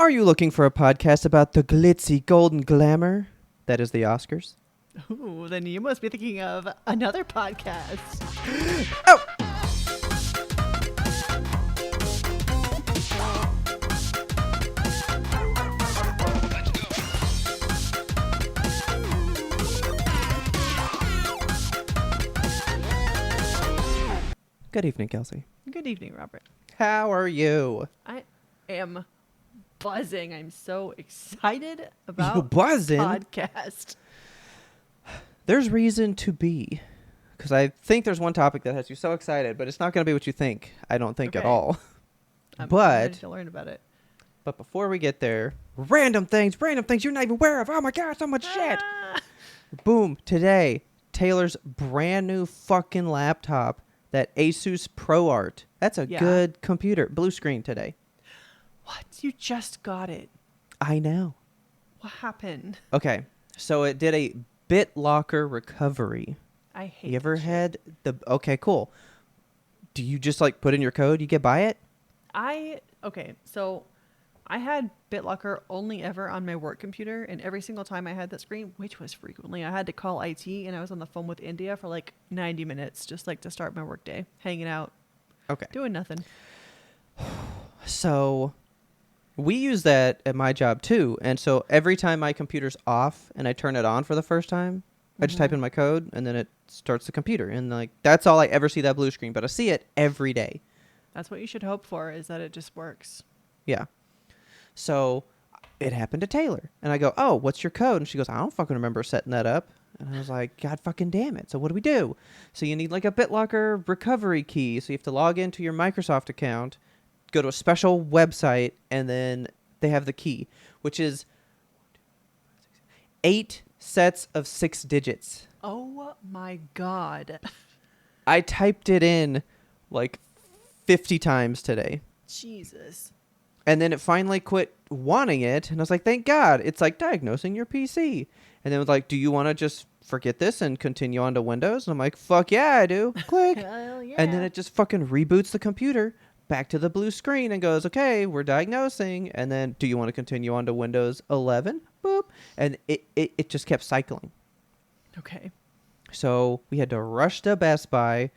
Are you looking for a podcast about the glitzy golden glamour that is the Oscars? Ooh, then you must be thinking of another podcast. Oh! Good evening, Kelsey. Good evening, Robert. How are you? I am buzzing. I'm so excited about You buzzing? podcast. There's reason to be. Because I think there's one topic that has you so excited, but it's not going to be what you think. I don't think at Okay. all. I'm But- ready to learn about it. But before we get there, random things you're not even aware of. Oh my god, so much shit. Ah! Boom. Today, Taylor's brand new fucking laptop, that Asus ProArt. That's a Yeah. good computer. Blue screen today. What? You just got it. I know. What happened? Okay, so it did a BitLocker recovery. I hate You ever that shit. had the... Okay, cool. Do you just, like, put in your code, you get by it? Okay, so I had BitLocker only ever on my work computer, and every single time I had that screen, which was frequently, I had to call IT, and I was on the phone with India for like 90 minutes, just like to start my work day, hanging out, Okay. doing nothing. So we use that at my job too. And so every time my computer's off and I turn it on for the first time, I just type in my code and then it starts the computer. And like that's all I ever see, that blue screen, but I see it every day. That's what you should hope for, is that it just works. Yeah. So it happened to Taylor. And I go, "Oh, what's your code?" And she goes, "I don't fucking remember setting that up." And I was like, "God fucking damn it. So what do we do?" So you need like a BitLocker recovery key. So you have to log into your Microsoft account, go to a special website, and then they have the key, which is 8 sets of 6 digits. Oh my God. I typed it in like 50 times today. Jesus. And then it finally quit wanting it. And I was like, thank God. It's like diagnosing your PC. And then it was like, do you want to just forget this and continue on to Windows? And I'm like, fuck yeah, I do. Click. Hell yeah. And then it just fucking reboots the computer back to the blue screen and goes, okay, we're diagnosing. And then do you want to continue on to Windows 11? Boop. And it just kept cycling. Okay. So we had to rush to Best Buy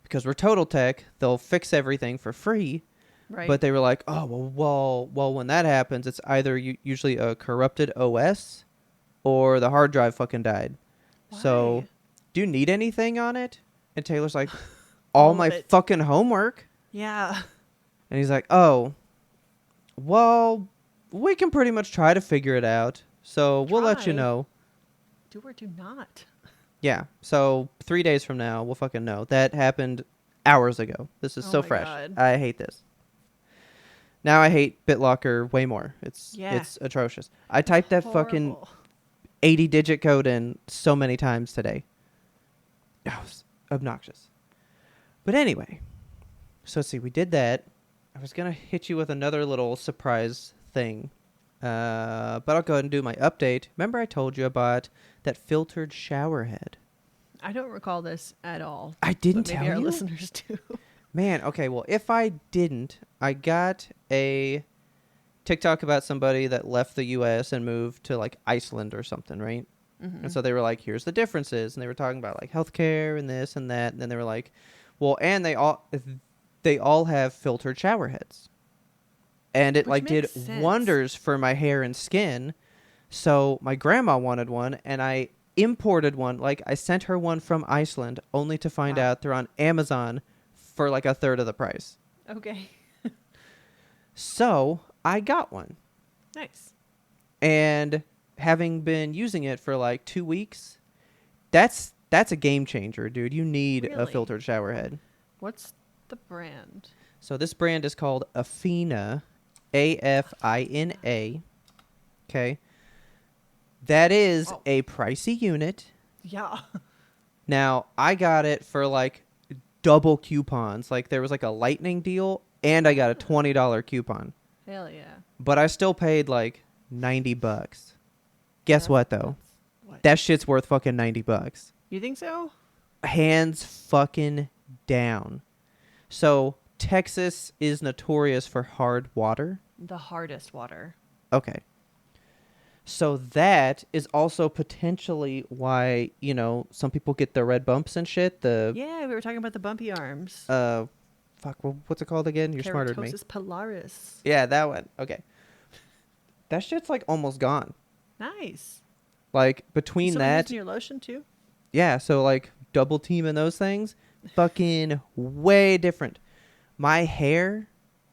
because we're Total Tech. They'll fix everything for free. Right. But they were like, oh, well, when that happens, it's either usually a corrupted OS or the hard drive fucking died. So, Why? do you need anything on it? And Taylor's like, all of my it. fucking homework. Yeah. And he's like, oh, well, we can pretty much try to figure it out. So, we'll let you Try? know. Do or do not. Yeah. So, 3 days from now, we'll fucking know. That happened hours ago. This is Oh so my fresh. God. I hate this. Now I hate BitLocker way more. It's Yeah. atrocious. I typed that fucking Horrible. 80-digit code in so many times today. That was obnoxious. But anyway, so let's see. We did that. I was going to hit you with another little surprise thing. But I'll go ahead and do my update. Remember I told you about that filtered shower head? I don't recall this at all. I didn't but maybe tell our you? listeners do. Man, okay, well, if I didn't, I got a TikTok about somebody that left the U.S. and moved to, like, Iceland or something, right? Mhm. And so they were like, here's the differences. And they were talking about, like, healthcare and this and that. And then they were like, well, and they all have filtered shower heads. And it, Which like, did makes sense. wonders for my hair and skin. So my grandma wanted one, and I imported one. Like, I sent her one from Iceland, only to find Wow. out they're on Amazon for like a third of the price. Okay. So I got one. Nice. And having been using it for like 2 weeks, that's a game changer, dude. You need a Really? filtered shower head. What's the brand? So this brand is called Afina, Afina. Okay. That is Oh. a pricey unit. Yeah. Now, I got it for like double coupons. Like there was like a lightning deal and I got a $20 coupon. Hell yeah. But I still paid like $90. Guess That's- what though? What? That shit's worth fucking $90. You think so? Hands fucking down. So Texas is notorious for hard water. The hardest water. Okay. So that is also potentially why, some people get the red bumps and shit. Yeah, we were talking about the bumpy arms. Uh, fuck, what's it called again? You're smarter than me. Keratosis pilaris. Yeah, that one. Okay. That shit's like almost gone. Nice. Like You between still that, using your lotion too? yeah, so like double teaming those things, fucking way different. My hair,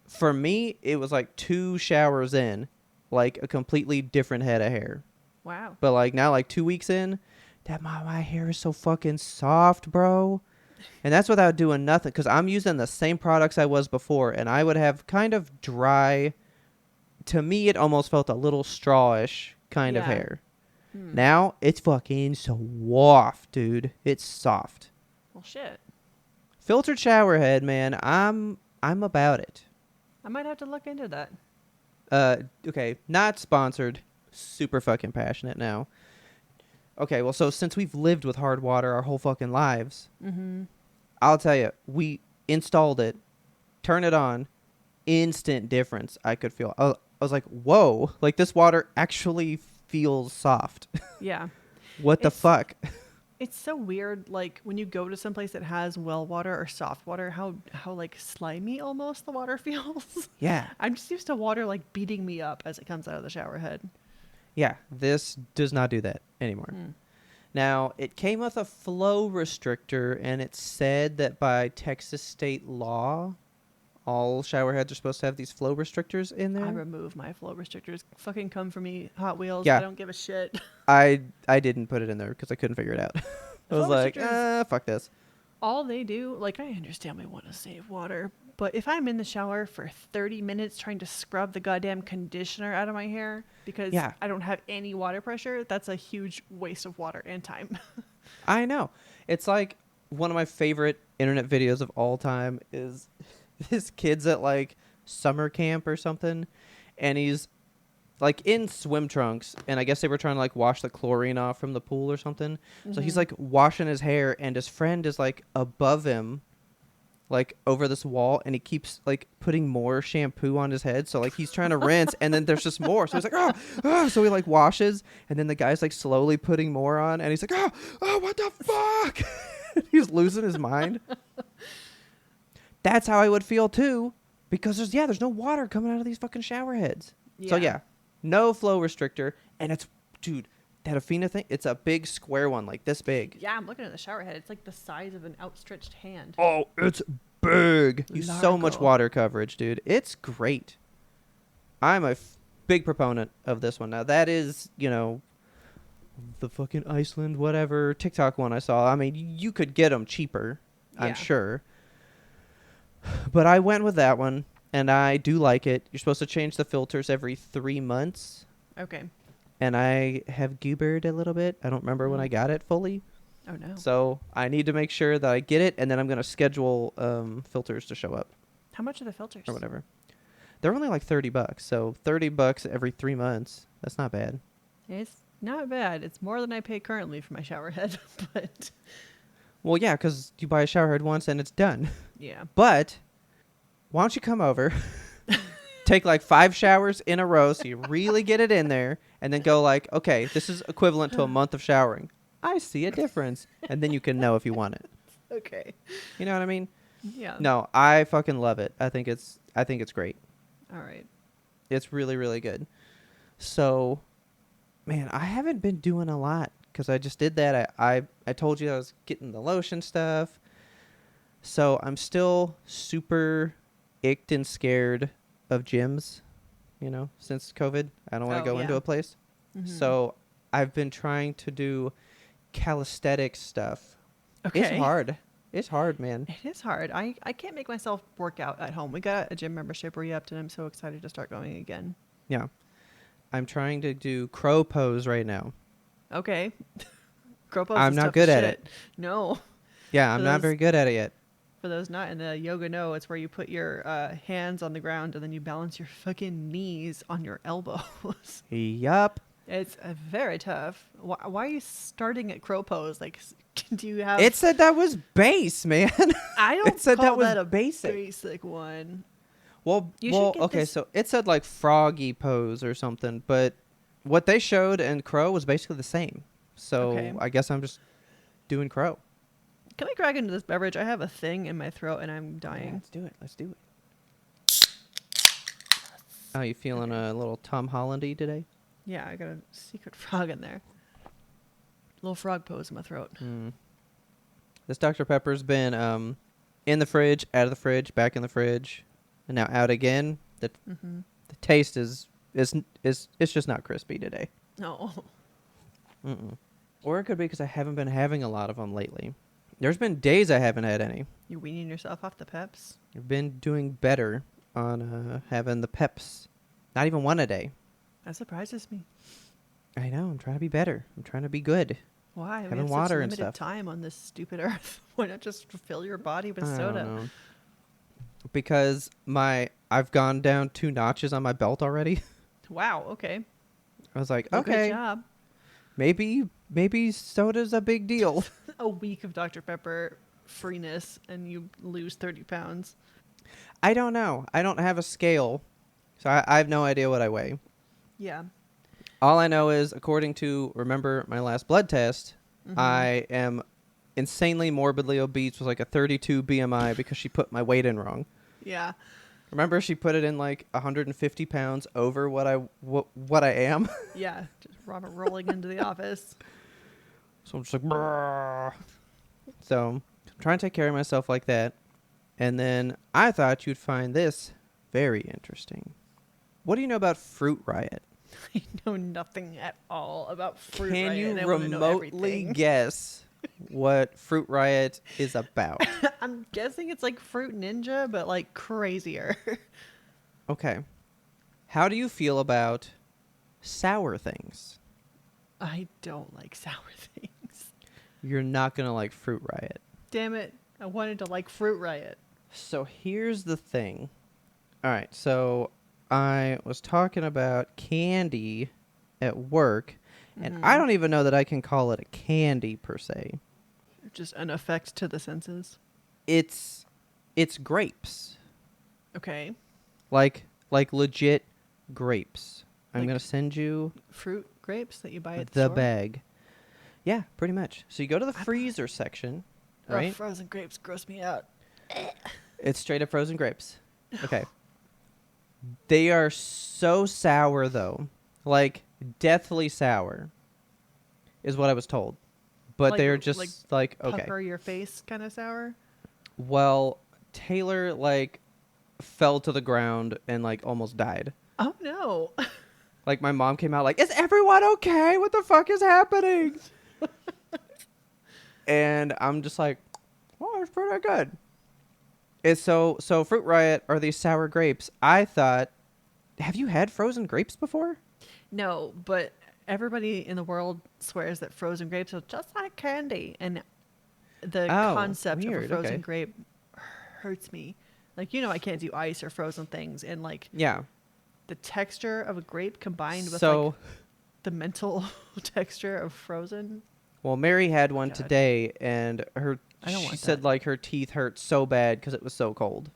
for me, it was like 2 showers in, like a completely different head of hair. Wow. But like now, like 2 weeks in, that my hair is so fucking soft, bro. And that's without doing nothing, because I'm using the same products I was before, and I would have kind of dry. To me, it almost felt a little strawish kind of Yeah. hair. Hmm. Now it's fucking soft, dude. It's soft. Well, shit. Filtered shower head, man. I'm about it. I might have to look into that. Okay, not sponsored. Super fucking passionate now. Okay, well, so since we've lived with hard water our whole fucking lives, Mm-hmm. I'll tell you, we installed it, turn it on, instant difference. I could feel. I was like, whoa, like this water actually feels soft. Yeah. What the It's- fuck? It's so weird, like when you go to some place that has well water or soft water, how like slimy almost the water feels. Yeah. I'm just used to water like beating me up as it comes out of the shower head. Yeah, this does not do that anymore. Mm. Now, it came with a flow restrictor, and it said that by Texas state law, all shower heads are supposed to have these flow restrictors in I there. remove my flow restrictors. Fucking come for me, Hot Wheels. Yeah. I don't give a shit. I didn't put it in there because I couldn't figure it out. I was flow like, restrictors- fuck this. All they do, like, I understand we want to save water, but if I'm in the shower for 30 minutes trying to scrub the goddamn conditioner out of my hair because Yeah. I don't have any water pressure, that's a huge waste of water and time. I know. It's like one of my favorite internet videos of all time is this kid's at like summer camp or something, and he's like in swim trunks, and I guess they were trying to like wash the chlorine off from the pool or something. So he's Mhm. like washing his hair, and his friend is like above him, like over this wall, and he keeps like putting more shampoo on his head. So like he's trying to rinse, and then there's just more. So he's like, oh, so he like washes, and then the guy's like slowly putting more on, and he's like, oh, what the fuck? He's losing his mind. That's how I would feel too, because there's no water coming out of these fucking shower heads. So yeah, no flow restrictor, and it's, dude, that Afina thing, it's a big square one, like this big. Yeah, I'm looking at the shower head. It's like the size of an outstretched hand. Oh, it's big. You so much Largo. water coverage, dude. It's great. I'm a big proponent of this one. Now that is, the fucking Iceland whatever TikTok one I saw. I mean, you could get them cheaper, Yeah. I'm sure. But I went with that one, and I do like it. You're supposed to change the filters every 3 months, Okay. and I have goobered a little bit. I don't remember when I got it fully. Oh, no. So I need to make sure that I get it, and then I'm going to schedule filters to show up How much are the filters? or whatever. They're only like $30, so $30 every 3 months. That's not bad. It's not bad. It's more than I pay currently for my shower head, but Well, yeah, because you buy a shower head once and it's done. yeah. But why don't you come over, take like 5 showers in a row so you really get it in there, and then go like, okay, this is equivalent to a month of showering. I see a difference. And then you can know if you want it. Okay. You know what I mean? Yeah. No, I fucking love it. I think it's great. All right. It's really, really good. So, man, I haven't been doing a lot because I just did that. I told you I was getting the lotion stuff. So I'm still super icked and scared of gyms, since COVID. I don't want Oh, to go into yeah. a place. Mhm. So I've been trying to do calisthenics stuff. Okay. It's hard. It's hard, man. It is hard. I can't make myself work out at home. We got a gym membership re-upped, and I'm so excited to start going again. Yeah. I'm trying to do crow pose right now. Okay. Crow pose I'm is not tough good as at shit. No. Yeah, I'm For not those- very good at it yet. For those not in the yoga know, it's where you put your hands on the ground and then you balance your fucking knees on your elbows. Yup. It's very tough. Why are you starting at crow pose? Like, do you have... It said that was base, man. I don't it said call that was that a basic. basic one. You should get Okay. this. So it said like froggy pose or something, but what they showed in crow was basically the same. So Okay. I guess I'm just doing crow. Can I crack into this beverage? I have a thing in my throat and I'm Yeah, dying. let's do it. Let's do it. Oh, you feeling a little Tom Hollandy today? Yeah, I got a secret frog in there. Little frog pose in my throat. This Dr. Pepper's been in the fridge, out of the fridge, back in the fridge, and now out again. The taste is it's just not crispy today. No. Or it could be because I haven't been having a lot of them lately. There's been days I haven't had any. You're weaning yourself off the peps? I've been doing better on having the peps. Not even one a day. That surprises me. I know. I'm trying to be better. I'm trying to be good. Why? Having We have water such and limited stuff. time on this stupid earth. Why not just fill your body with I don't soda? know. Because I've gone down 2 notches on my belt already. Wow. Okay. I was like, Well, okay, Good job. maybe soda's a big deal. A week of Dr. Pepper freeness and you lose 30 pounds. I don't know. I don't have a scale, so I have no idea what I weigh. Yeah. All I know is, according to, remember, my last blood test, I am insanely morbidly obese with like a 32 BMI because she put my weight in wrong. Yeah. Remember, she put it in like 150 pounds over what I am. Yeah. Just Robert rolling into the office. So I'm just like, brrr. So I'm trying to take care of myself like that. And then I thought you'd find this very interesting. What do you know about Fruit Riot? I know nothing at all about Fruit Can Riot, you and I wanna know remotely everything. guess what Fruit Riot is about? I'm guessing it's like Fruit Ninja, but like crazier. Okay. How do you feel about sour things? I don't like sour things. You're not going to like Fruit Riot. Damn it. I wanted to like Fruit Riot. So here's the thing. All right. So I was talking about candy at work, and I don't even know that I can call it a candy per se. Just an effect to the senses. It's grapes. Okay. Like legit grapes. I'm Like going to send you Fruit grapes that you buy at the store? bag. Yeah, pretty much. So you go to the freezer section, Ugh, right? frozen grapes gross me out. It's straight up frozen grapes. Okay. They are so sour though. Like deathly sour is what I was told. But Like- they're just like okay. Pucker your face kind of sour. Well, Taylor like fell to the ground and like almost died. Oh no. Like my mom came out like, "Is everyone okay? What the fuck is happening?" And I'm just like, "Oh, it's pretty good." It's so Fruit Riot are these sour grapes. I thought, have you had frozen grapes before? No, but everybody in the world swears that frozen grapes are just like candy, and the Oh, concept weird, of a frozen okay. grape hurts me. Like, you know, I can't do ice or frozen things, and like Yeah. the texture of a grape combined with So, like the mental texture of frozen. well, Mary had one God. today, and I don't she want said that. like her teeth hurt so bad because it was so cold.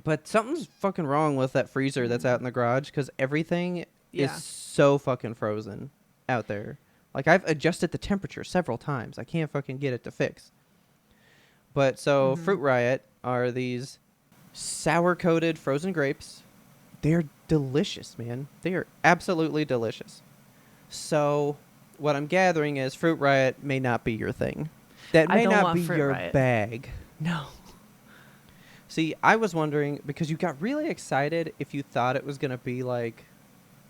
But something's fucking wrong with that freezer that's out in the garage because everything Yeah. is so fucking frozen out there. Like I've adjusted the temperature several times. I can't fucking get it to fix. But so Fruit Riot are these sour coated frozen grapes. They're delicious, man. They are absolutely delicious. So what I'm gathering is Fruit Riot may not be your thing. That I may don't not want be Fruit your Riot. bag. No. See, I was wondering because you got really excited if you thought it was gonna be like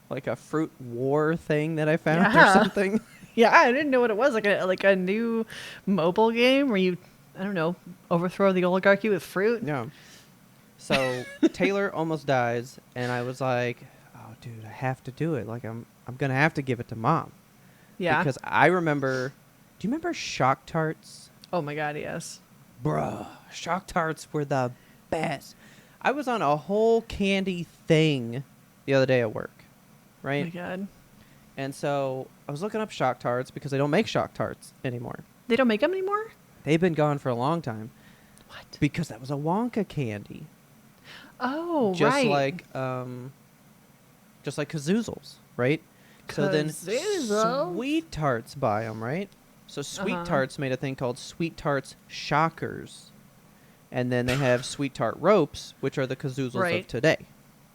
a fruit war thing that I found or Yeah. something. Yeah, I didn't know what it was. Like a new mobile game where you, I don't know, overthrow the oligarchy with fruit. No. So Taylor almost dies, and I was like, "Oh, dude, I have to do it. Like, I'm gonna have to give it to Mom." Yeah. Because I remember. Do you remember Shock Tarts? Oh my god, yes. Bruh, Shock Tarts were the best. I was on a whole candy thing the other day at work, Oh right? my god. And so I was looking up Shock Tarts because they don't make Shock Tarts anymore. They don't make them anymore? They've been gone for a long time What? because that was a Wonka candy. Oh, just right. like Kazoozles, right? So then Kazoozles. Sweet Tarts buy them, right? So Sweet Uh-huh. Tarts made a thing called Sweet Tarts Shockers, and then they have Sweet Tart Ropes, which are the Kazoozles of Right. today,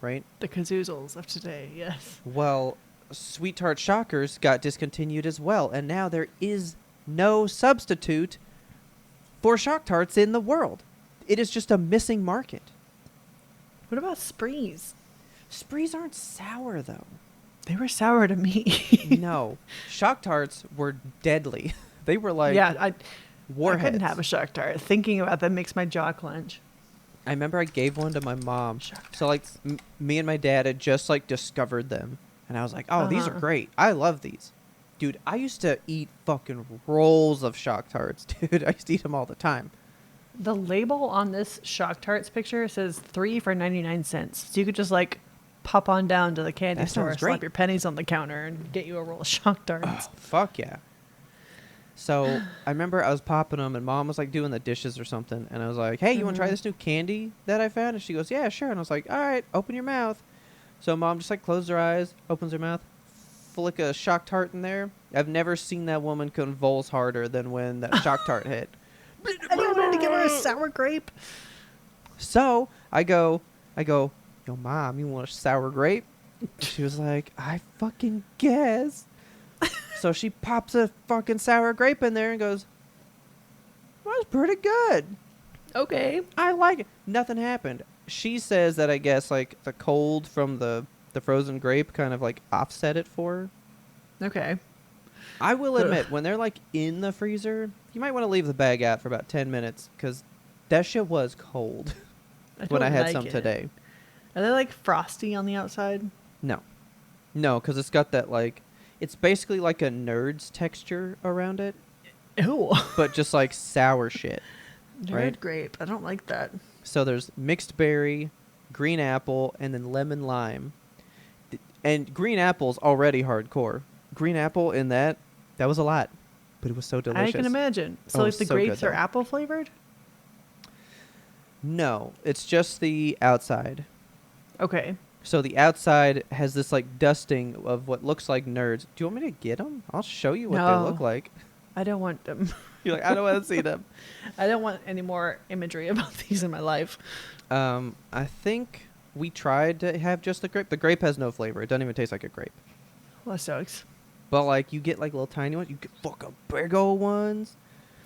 right? The Kazoozles of today, yes. Well, Sweet Tart Shockers got discontinued as well, and now there is no substitute for Shock Tarts in the world. It is just a missing market. What about Sprees? Sprees aren't sour, though. They were sour to me. No. Shock Tarts were deadly. They were like yeah, I warheads. couldn't have a Shock Tart. Thinking about them makes my jaw clench. I remember I gave one to my mom. Shock So, like, me and my dad had just, like, discovered them. And I was like, oh, these are great. I love these. Dude, I used to eat fucking rolls of Shock Tarts, dude. I used to eat them all the time. The label on this Shock Tarts picture says 3 for 99 cents. So you could just like pop on down to the candy That store, sounds slap great. your pennies on the counter, and get you a roll of Shock Tarts. Oh, fuck yeah. So I remember I was popping them, and Mom was like doing the dishes or something, and I was like, "Hey, you want to try this new candy that I found?" And she goes, "Yeah, sure." And I was like, "All right, open your mouth." So Mom just like closed her eyes, opens her mouth, flick a Shock Tart in there. I've never seen that woman convulse harder than when that Shock Tart hit. I wanted to give her a sour grape. So I go, "Yo, Mom, you want a sour grape?" She was like, "I fucking guess." So she pops a fucking sour grape in there and goes, "That was pretty good. Okay. I like it." Nothing happened. She says that I guess like the cold from the frozen grape kind of like offset it for her. Okay. I will admit, when they're like in the freezer, you might want to leave the bag out for about 10 minutes because that shit was cold when I don't had like some it. today. Are they like frosty on the outside? No. No, because it's got that like, it's basically like a nerd's texture around it, Ew. but just like sour shit. Nerd Right. grape. I don't like that. So there's mixed berry, green apple, and then lemon lime. And green apple's already hardcore. Green apple in that was a lot, but it was so delicious. I can imagine. So Oh, like the so good, grapes are though. apple flavored? No, it's just the outside. Okay. So the outside has this like dusting of what looks like nerds. Do you want me to get them? I'll show you what they look No. like. I don't want them. You're like, I don't want to see them. I don't want any more imagery about these in my life. I think we tried to have just the grape. The grape has no flavor. It doesn't even taste like a grape. Well, that sucks. But like you get like little tiny ones. You get fucking big old ones.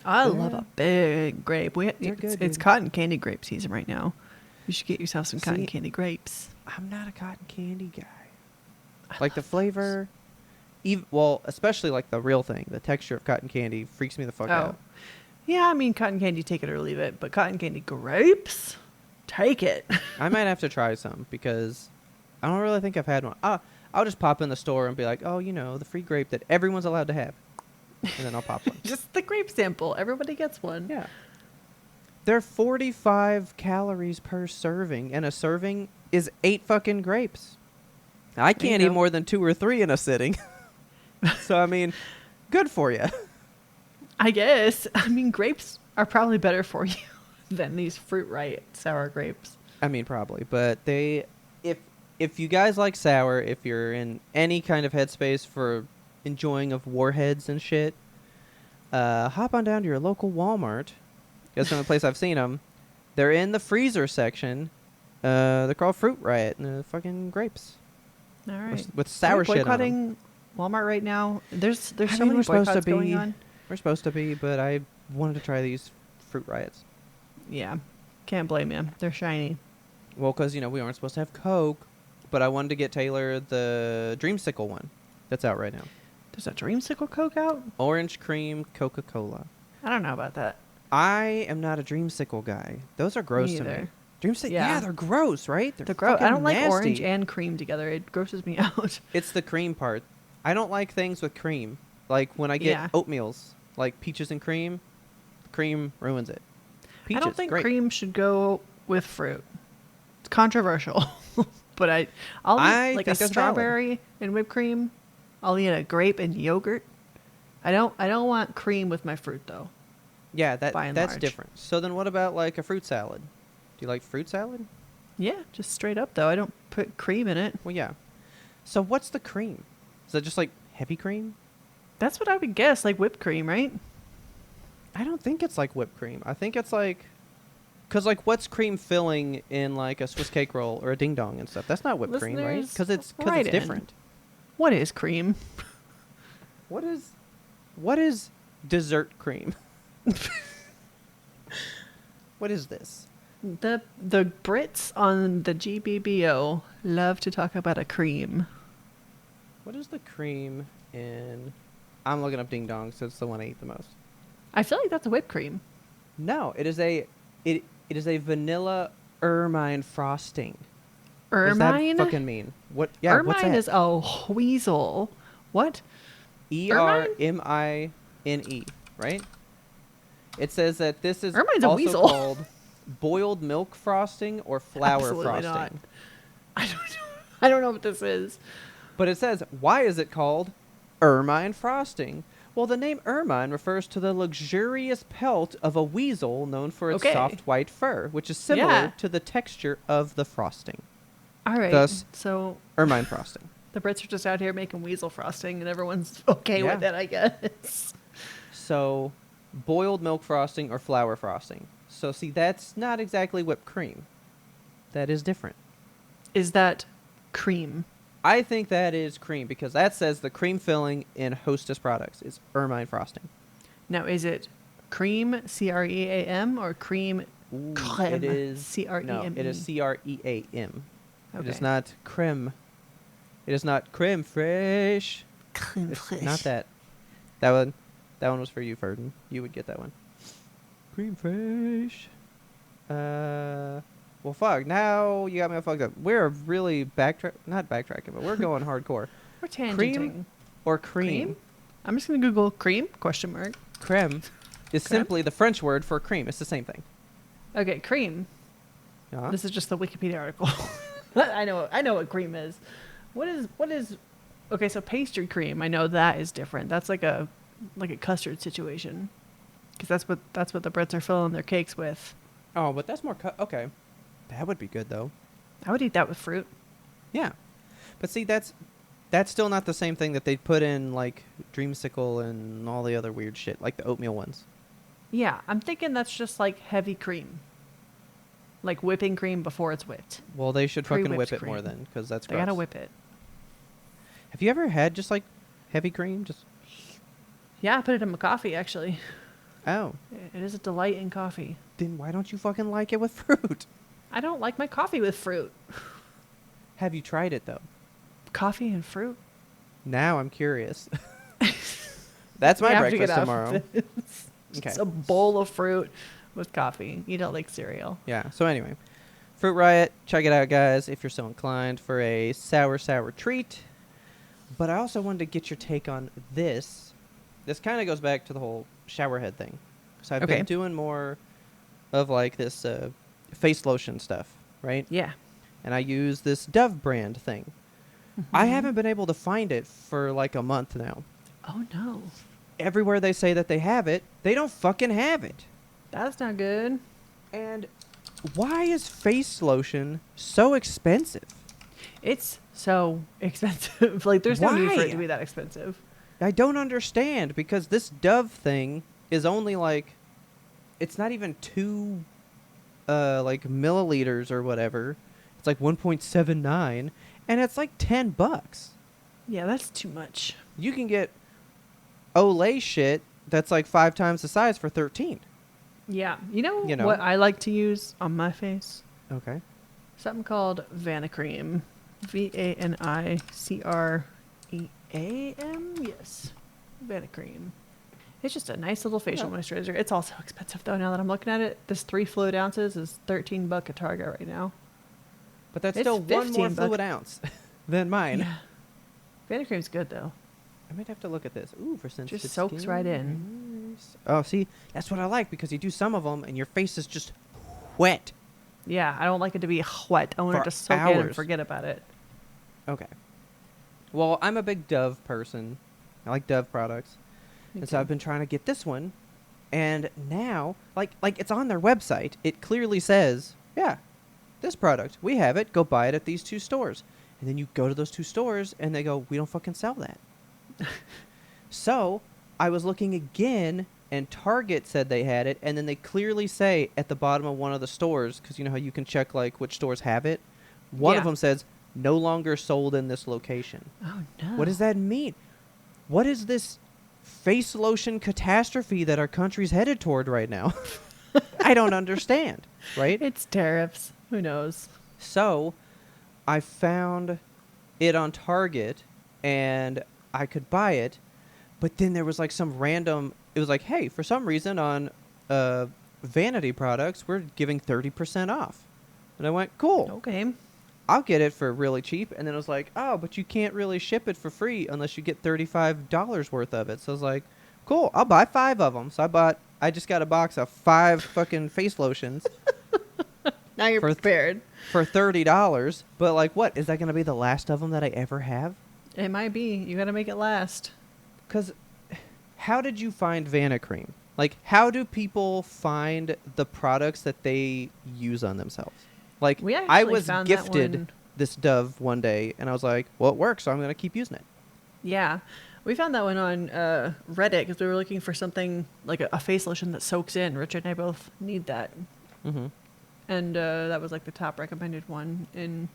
I Yeah. love a big grape. They're good, It's dude. cotton candy grape season right now. You should get yourself some cotton See, candy grapes. I'm not a cotton candy guy. Like the flavor, well, especially like the real thing, the texture of cotton candy freaks me the fuck out. Yeah, I mean, cotton candy, take it or leave it. But cotton candy grapes, take it. I might have to try some because I don't really think I've had one. I'll just pop in the store and be like, oh, the free grape that everyone's allowed to have, and then I'll pop one. Just the grape sample. Everybody gets one. Yeah. They're 45 calories per serving, and a serving is 8 fucking grapes. I can't eat go. more than 2 or 3 in a sitting. So, I mean, good for you. I guess. I mean, grapes are probably better for you than these Fruit Right sour grapes. I mean, probably. But if you guys like sour, if you're in any kind of headspace for enjoying of warheads and shit, hop on down to your local Walmart. That's the only place I've seen them. They're in the freezer section. They're called Fruit Riot. And fucking grapes. All right. With sour Are we shit on 'em. boycotting Walmart right now? There's I so mean, many we're supposed to boycotts going be. on. We're supposed to be, but I wanted to try these Fruit Riots. Yeah. Can't blame you. They're shiny. Well, because, we aren't supposed to have Coke, but I wanted to get Taylor the Dreamsicle one that's out right now. There's a Dreamsicle Coke out? Orange cream Coca-Cola. I don't know about that. I am not a Dreamsicle guy. Those are gross Me to me. either. Dreamsicle, yeah. Yeah. They're gross, right? They're gross. I fucking don't like nasty. orange and cream together. It grosses me out. It's the cream part. I don't like things with cream. Like when I get Yeah. oatmeals, like peaches and cream, cream ruins it. Peaches, I don't think great. cream should go with fruit. It's controversial, but I'll I eat like think a that's strawberry and whipped cream. I'll eat a grape and yogurt. I don't want cream with my fruit though. Yeah, by and that's large. different. So then what about like a fruit salad? Do you like fruit salad? Yeah, just straight up though. I don't put cream in it. Well, yeah. So what's the cream? Is that just like heavy cream? That's what I would guess, like whipped cream, right? I don't think it's like whipped cream. I think it's like, cause like what's cream filling in like a Swiss cake roll or a ding dong and stuff? That's not whipped cream, right? Listeners, Because it's write in. different. What is cream? What is dessert cream? What is this? The Brits on the GBBO love to talk about a cream. What is the cream in? I'm looking up ding dong, so it's the one I eat the most. I feel like that's a whipped cream. No, it is a vanilla ermine frosting. Ermine? What does that fucking mean? What? Yeah, what's Ermine that? is a weasel. What? ERMINE, right? It says that this is Ermine's a also weasel. called boiled milk frosting or flour Absolutely frosting. not. I don't know what this is. But it says, why is it called ermine frosting? Well, the name ermine refers to the luxurious pelt of a weasel known for its Okay. soft white fur, which is similar Yeah. to the texture of the frosting. All right. Thus- So Ermine frosting. the Brits are just out here making weasel frosting, and everyone's okay with Yeah. it, I guess. So, boiled milk frosting or flour frosting. So, see, that's not exactly whipped cream. That is different. Is that cream? I think that is cream because that says the cream filling in Hostess products is ermine frosting. Now, is it cream, CREAM, or cream Ooh, creme, it is CREME? No, it is CREAM. It Okay. is not creme. It is not creme fraiche. Creme It's fraiche. not that. That one was for you, Ferdin. You would get that one. Cream fraiche. Well, fuck. Now you got me all fucked up. We're really not backtracking, but we're going hardcore. We're tangenting. Cream or cream? Cream? I'm just going to Google cream, question mark. Creme is Creme? simply the French word for cream. It's the same thing. Okay, cream. Uh-huh. This is just the Wikipedia article. I know what cream is. What is okay, so pastry cream, I know that is different. That's like a custard situation. Cuz that's what the Brits are filling their cakes with. Oh, but that's more okay. That would be good though. I would eat that with fruit. Yeah. But see, that's still not the same thing that they put in like dreamsicle and all the other weird shit, like the oatmeal ones. Yeah, I'm thinking that's just like heavy cream. Like whipping cream before it's whipped. Well, they should fucking Pre-whipped whip it more cream. then, because that's They gross. gotta whip it. Have you ever had just like heavy cream? Just Yeah, I put it in my coffee actually. oh, It is a delight in coffee. then why don't you fucking like it with fruit? I don't like my coffee with fruit. Have you tried it though? Coffee and fruit? Now I'm curious. That's my You have to get breakfast off tomorrow. this. Okay. It's a bowl of fruit with coffee. You don't like cereal. Yeah. So anyway, Fruit Riot, check it out, guys, if you're so inclined for a sour treat. But I also wanted to get your take on this. This kind of goes back to the whole shower head thing. So I've Okay. been doing more of like this face lotion stuff, right? Yeah. And I use this Dove brand thing. I haven't been able to find it for like a month now. Oh no. Everywhere they say that they have it, they don't fucking have it. That's not good. And why is face lotion so expensive? It's so expensive. Like there's no need for Why? it to be that expensive. I don't understand because this Dove thing is only like, it's not even 2 like milliliters or whatever. It's like 1.79 and it's like $10. Yeah, that's too much. You can get Olay shit that's like 5 times the size for 13. Yeah. You know You know. what I like to use on my face? Okay. Something called Vanicream. VANICREAM? Yes. Vanicream. It's just a nice little facial Yeah. moisturizer. It's also expensive though now that I'm looking at it. This 3 fluid ounces is $13 at Target right now. But that's It's still one more $15. fluid ounce than mine. Yeah. Vanicream's good though. I might have to look at this. Ooh, for sensitive Just soaks skin. right in. Nice. Oh, see, that's what I like because you do some of them and your face is just wet. Yeah, I don't like it to be wet. I want For it to soak in and hours. forget about it. Okay. Well, I'm a big Dove person. I like Dove products. Me And so too. I've been trying to get this one. And now, like it's on their website. It clearly says, yeah, this product. We have it. Go buy it at these 2 stores. And then you go to those 2 stores, and they go, we don't fucking sell that. So I was looking again, and Target said they had it, and then they clearly say at the bottom of one of the stores, because you know how you can check like which stores have it. One of Yeah. them says no longer sold in this location. Oh no. What does that mean? What is this face lotion catastrophe that our country's headed toward right now? I don't understand, right? It's tariffs. Who knows? So I found it on Target, and I could buy it, but then there was like some random, it was like, hey, for some reason on vanity products, we're giving 30% off. And I went, cool, Okay. I'll get it for really cheap. And then it was like, oh, but you can't really ship it for free unless you get $35 worth of it. So I was like, cool, I'll buy 5 of them. So I just got a box of 5 fucking face lotions Now you're prepared. for $30. But like, what? Is that going to be the last of them that I ever have? It might be. You got to make it last. Because how did you find Vanacream? Like, how do people find the products that they use on themselves? Like, We I actually was found that gifted one- this Dove one day, and I was like, well, it works, so I'm going to keep using it. Yeah. We found that one on Reddit because we were looking for something like a face lotion that soaks in. Richard and I both need that. Mm-hmm. And that was like the top recommended one in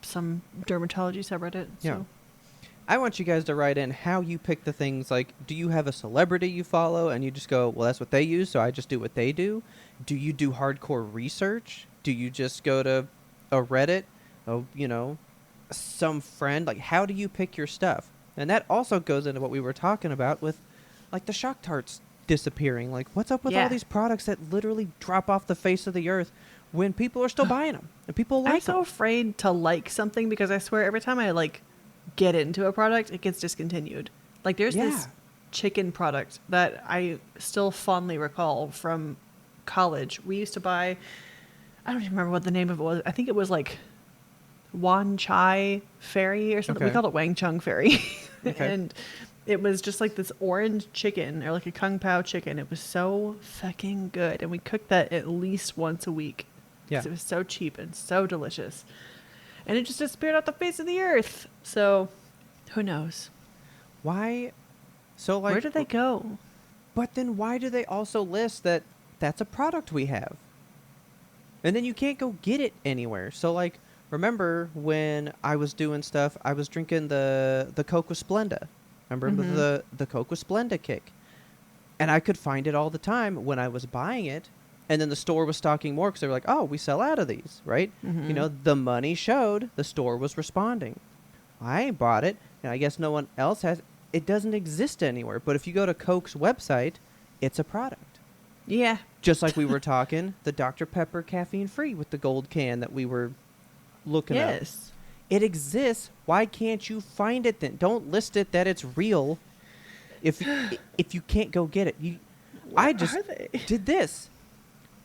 some dermatology subreddit. Yeah. So. I want you guys to write in how you pick the things. Like, do you have a celebrity you follow and you just go, well, that's what they use, so I just do what they do? Do you do hardcore research? Do you just go to a Reddit, some friend? Like, how do you pick your stuff? And that also goes into what we were talking about with, like, the Shock Tarts disappearing. Like, what's up with all Yeah. these products that literally drop off the face of the earth when people are still buying them and people like I'm so them? afraid to like something because I swear every time I get into a product, it gets discontinued. Like there's Yeah. this chicken product that I still fondly recall from college. We used to buy, I don't even remember what the name of it was. I think it was like Wan Chai Fairy or something. We Okay. called it Wang Chung Fairy. Okay. And it was just like this orange chicken or like a Kung Pao chicken. It was so fucking good. And we cooked that at least once a week. Yeah. Because it was so cheap and so delicious. And it just disappeared off the face of the earth. So, who knows? Why? So, like, Where did they go? but then why do they also list that that's a product we have? And then you can't go get it anywhere. So, like, remember when I was doing stuff, I was drinking the Coke with Splenda. Remember Mhm. the Coke with Splenda kick? And I could find it all the time when I was buying it. And then the store was stocking more because they were like, oh, we sell out of these, right? Mhm. You know, the money showed, the store was responding. I ain't bought it, and I guess no one else has. It doesn't exist anywhere. But if you go to Coke's website, it's a product. Yeah. Just like we were talking, the Dr. Pepper caffeine free with the gold can that we were looking at. Yes. It exists. Why can't you find it then? Don't list it that it's real if you can't go get it. I Where just are they? did this.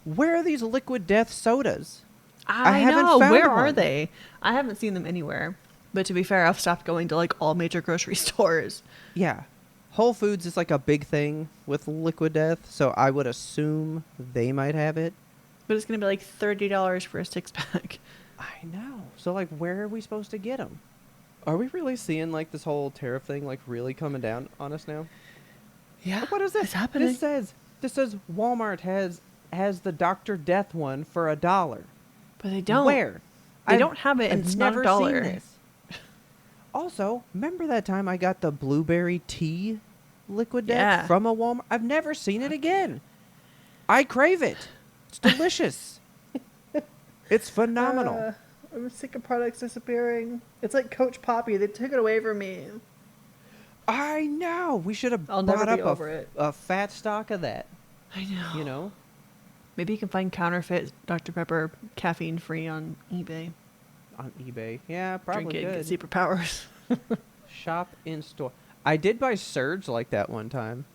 Where are these Liquid Death sodas? I haven't know. found Where are one. they? I haven't seen them anywhere. But to be fair, I've stopped going to like all major grocery stores. Yeah. Whole Foods is like a big thing with Liquid Death, so I would assume they might have it. But it's going to be like $30 for a 6-pack. I know. So, like, where are we supposed to get them? Are we really seeing, like, this whole tariff thing, like, really coming down on us now? Yeah. What is this? It's happening. This says Walmart has the Dr. Death one for $1. But they don't. Where? They don't have it, and I've it's not never a dollar. seen this. Also, remember that time I got the blueberry tea Liquid Death Yeah. from a Walmart? I've never seen it again. I crave it. It's delicious. It's phenomenal. I'm sick of products disappearing. It's like Coach Poppy. They took it away from me. I know. We should have I'll bought never up be over it. a fat stock of that. I know. You know? Maybe you can find counterfeit Dr. Pepper caffeine free on eBay. On eBay. Yeah, probably Drink it, good. get superpowers. Shop in store. I did buy Surge like that one time.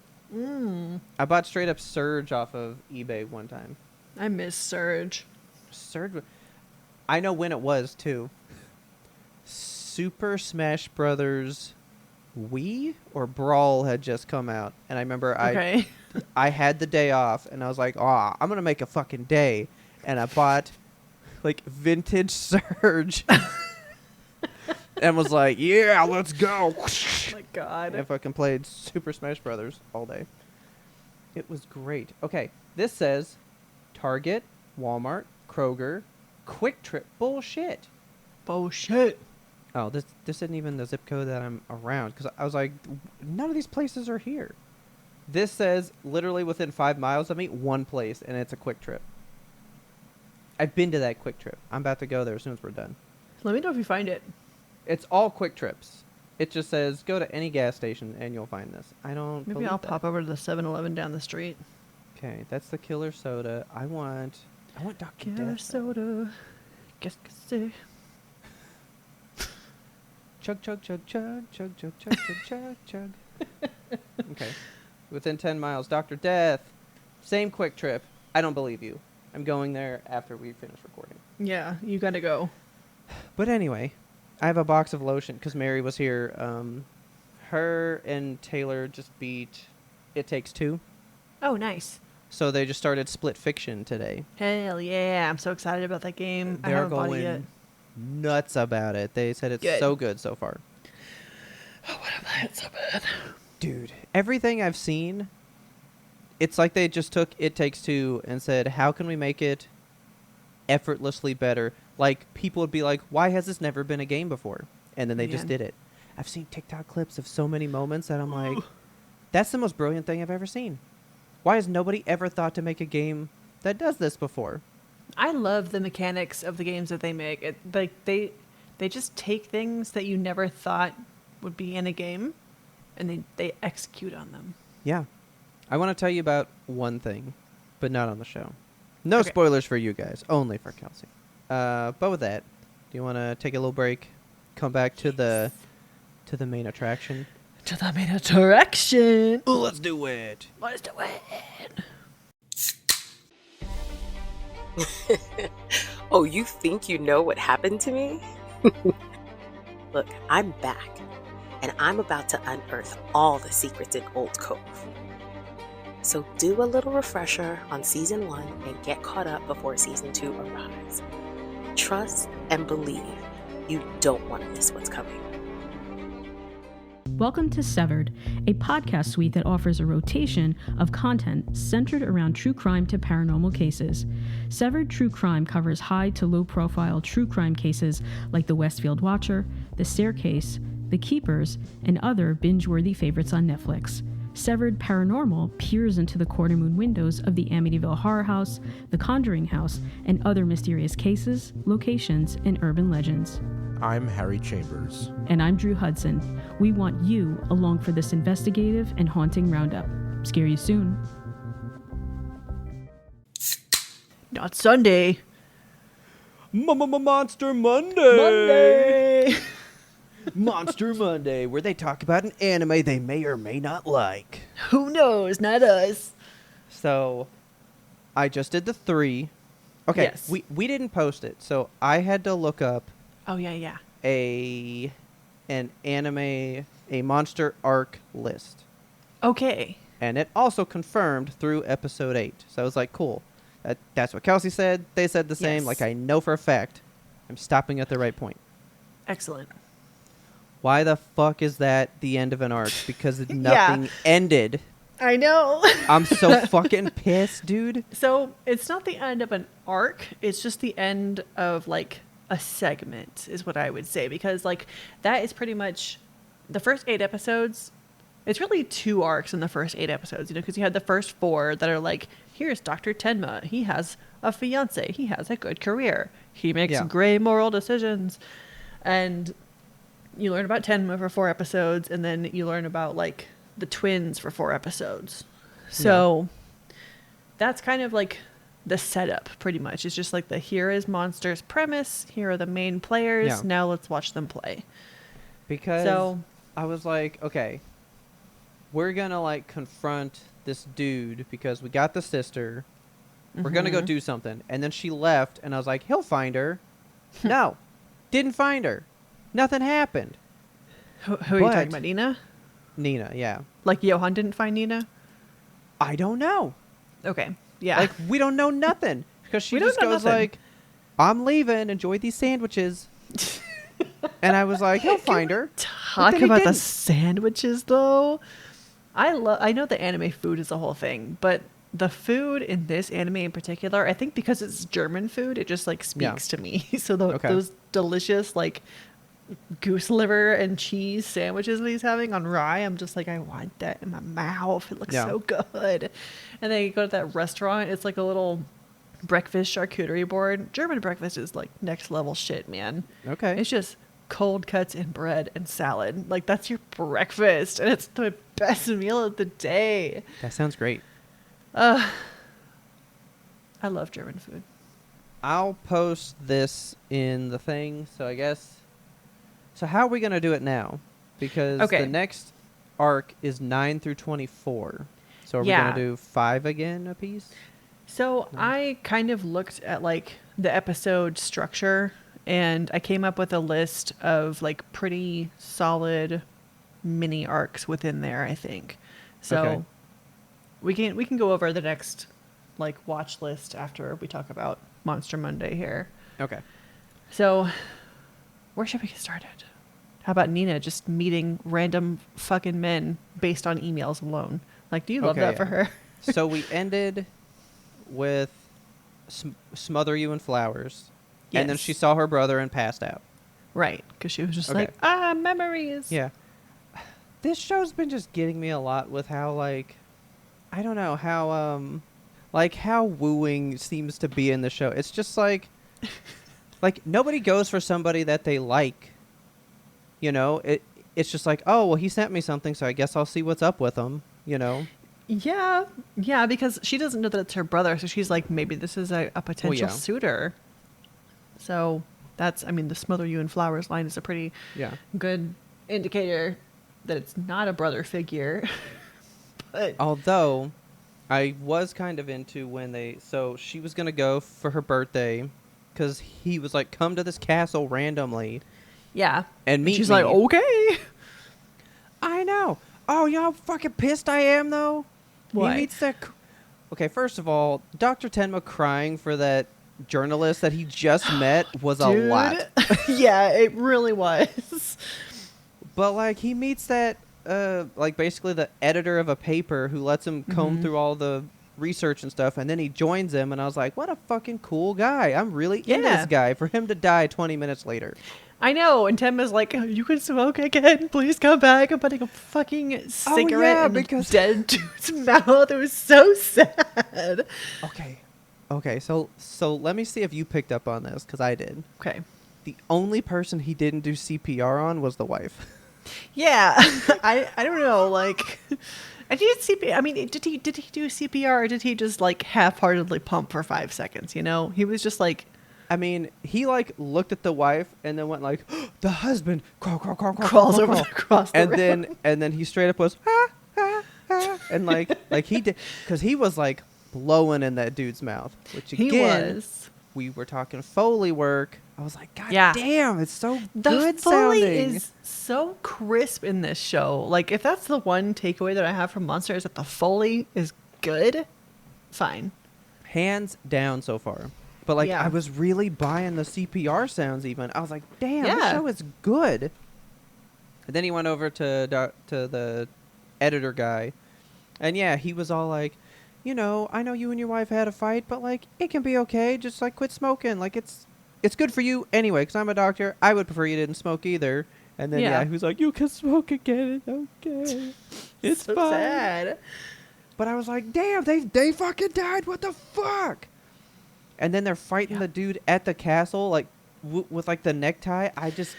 I bought straight up Surge off of eBay one time. I miss Surge. Surge. I know when it was too. Super Smash Brothers Wii or Brawl had just come out, and I remember Okay. I had the day off, and I was like, "Ah, I'm gonna make a fucking day," and I bought like vintage Surge. And was like, yeah, let's go. Oh my God. And fucking played Super Smash Brothers all day. It was great. Okay, this says Target, Walmart, Kroger, Quick Trip. Bullshit. Bullshit. Oh, this isn't even the zip code that I'm around. Because I was like, none of these places are here. This says literally within 5 miles of me, one place, and it's a Quick Trip. I've been to that Quick Trip. I'm about to go there as soon as we're done. Let me know if you find it. It's all Quick Trips. It just says, go to any gas station and you'll find this. I don't Maybe believe I'll that. pop over to the 7-Eleven down the street. Okay, that's the killer soda. I want Dr. Killer Death. soda. Qu'est-ce que c'est? Chug, chug, chug, chug, chug, chug, chug, chug, chug, chug. Okay. Within 10 miles, Dr. Death. Same Quick Trip. I don't believe you. I'm going there after we finish recording. Yeah, you gotta go. But anyway, I have a box of lotion because Mary was here. Her and Taylor just beat It Takes Two. Oh, nice. So they just started Split Fiction today. Hell yeah. I'm so excited about that game. I They're haven't bought it yet. going nuts about it. They said it's Good. so good so far. Oh, what have I had so bad? Dude, everything I've seen, it's like they just took It Takes Two and said, how can we make it effortlessly better? Like, people would be like, why has this never been a game before? And then they just Man. did it. I've seen TikTok clips of so many moments that I'm like, that's the most brilliant thing I've ever seen. Why has nobody ever thought to make a game that does this before? I love the mechanics of the games that they make. They just take things that you never thought would be in a game, and they execute on them. Yeah. I want to tell you about one thing, but not on the show. No Okay. spoilers for you guys, only for Kelsey. But with that, do you want to take a little break, come back to the main attraction? To the main attraction. Ooh, let's do it. Let's do it. Oh, you think you know what happened to me? Look, I'm back, and I'm about to unearth all the secrets in Old Cove. So do a little refresher on Season 1 and get caught up before Season 2 arrives. Trust and believe. You don't want to miss what's coming. Welcome to Severed, a podcast suite that offers a rotation of content centered around true crime to paranormal cases. Severed True Crime covers high to low profile true crime cases like The Westfield Watcher, The Staircase, The Keepers, and other binge-worthy favorites on Netflix. Severed Paranormal peers into the quarter-moon windows of the Amityville Horror House, The Conjuring House, and other mysterious cases, locations, and urban legends. I'm Harry Chambers. And I'm Drew Hudson. We want you along for this investigative and haunting roundup. Scare you soon. Not Sunday. Monster Monday. Monday. Monster Monday, where they talk about an anime they may or may not like. Who knows? Not us. So, I just did the 3. Okay, Yes. we didn't post it, so I had to look up Oh, yeah. an anime, a monster arc list. Okay. And it also confirmed through episode 8. So I was like, cool. That's what Kelsey said. They said the same. Yes. Like, I know for a fact. I'm stopping at the right point. Excellent. Why the fuck is that the end of an arc? Because nothing ended. I know. I'm so fucking pissed, dude. So it's not the end of an arc. It's just the end of like a segment is what I would say. Because like that is pretty much the first 8 episodes. It's really 2 arcs in the first 8 episodes, you know, because you had the first 4 that are like, here's Dr. Tenma. He has a fiance. He has a good career. He makes gray moral decisions. And you learn about Tenma for 4 episodes, and then you learn about like the twins for 4 episodes. So that's kind of like the setup pretty much. It's just like the here is Monster's premise. Here are the main players. Yeah. Now let's watch them play. Because I was like, okay, we're going to like confront this dude because we got the sister. We're going to go do something. And then she left, and I was like, he'll find her. No. Didn't find her. Nothing happened. Who are you talking about, Nina? Nina, yeah. Like Johan didn't find Nina? I don't know. Okay. Yeah. Like, we don't know nothing. Because she We don't just know goes nothing. like, I'm leaving. Enjoy these sandwiches. And I was like, he'll find her. Talk about the sandwiches, though. I know the anime food is the whole thing, but the food in this anime in particular, I think because it's German food, it just like speaks to me. So those delicious like goose liver and cheese sandwiches that he's having on rye, I'm just like, I want that in my mouth. It looks so good. And then you go to that restaurant, it's like a little breakfast charcuterie board. German breakfast is like next level shit, man. Okay. It's just cold cuts and bread and salad. Like, that's your breakfast, and it's the best meal of the day. That sounds great. I love German food. I'll post this in the thing, so I guess... So how are we going to do it now? Because the next arc is 9 through 24. So are we going to do 5 again a piece? So I kind of looked at, like, the episode structure, and I came up with a list of, like, pretty solid mini arcs within there, I think. So we can go over the next, like, watch list after we talk about Monster Monday here. Okay. So where should we get started? How about Nina just meeting random fucking men based on emails alone? Like, do you love that for her? So we ended with smother you in flowers. Yes. And then she saw her brother and passed out. Right. Because she was just like, memories. Yeah. This show's been just getting me a lot with how, like, I don't know, how wooing seems to be in the show. It's just like, like, nobody goes for somebody that they like. You know, it's just like, oh, well, he sent me something, so I guess I'll see what's up with him, you know? Yeah, because she doesn't know that it's her brother, so she's like, maybe this is a potential suitor. So that's, I mean, the smother you in flowers line is a pretty good indicator that it's not a brother figure. But although I was kind of into so she was going to go for her birthday because he was like, come to this castle randomly. Yeah. And meet she's me. like, okay. I know. Oh, you know how fucking pissed I am, though? Why? He meets that... Okay, first of all, Dr. Tenma crying for that journalist that he just met was a lot. Yeah, it really was. But, like, he meets that, like, basically the editor of a paper who lets him comb through all the research and stuff, and then he joins him, and I was like, what a fucking cool guy. I'm really into this guy. For him to die 20 minutes later. I know, and Tim is like, you can smoke again, please come back. I'm putting a fucking cigarette in the dead dude's mouth. It was so sad. Okay, so let me see if you picked up on this, because I did. Okay. The only person he didn't do CPR on was the wife. Yeah, I don't know, like, I did CPR. I mean, did he do CPR, or did he just, like, half-heartedly pump for 5 seconds, you know? He was just like... I mean, he, like, looked at the wife and then went like, oh, the husband crawls over across the room. And then he straight up was, and like he did, because he was, like, blowing in that dude's mouth, which, again, we were talking Foley work. I was like, God damn, it's so good sounding. The Foley is so crisp in this show. Like, if that's the one takeaway that I have from Monster is that the Foley is good, fine. Hands down so far. But, like, I was really buying the CPR sounds even. I was like, damn, this show is good. And then he went over to the editor guy. And, yeah, he was all like, you know, I know you and your wife had a fight, but, like, it can be okay. Just, like, quit smoking. Like, it's good for you anyway, because I'm a doctor. I would prefer you didn't smoke either. And then, he was like, you can smoke again. It's okay. It's so fine. Sad. But I was like, damn, they fucking died. What the fuck? And then they're fighting the dude at the castle, like, with, like, the necktie. I just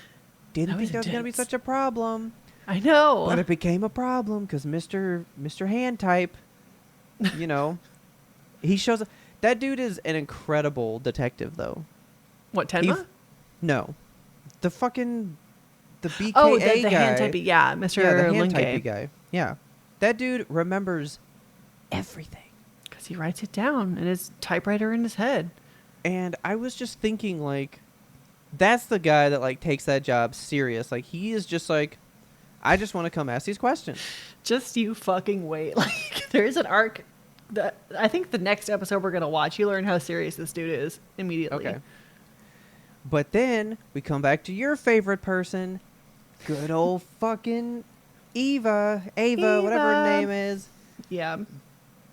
didn't think that was going to be such a problem. I know. But it became a problem because Mr. Hand Type, you know, he shows up. That dude is an incredible detective, though. What, Tenma? No. The fucking... The BKA guy. The hand type, Mr. Yeah, the hand Linge. type guy. Yeah. That dude remembers everything. He writes it down in his typewriter in his head. And I was just thinking, like, that's the guy that, like, takes that job serious. Like, he is just like, I just want to come ask these questions. Just you fucking wait. Like, there is an arc that I think the next episode we're going to watch, you learn how serious this dude is immediately. Okay. But then we come back to your favorite person, good old fucking Ava, whatever her name is. Yeah.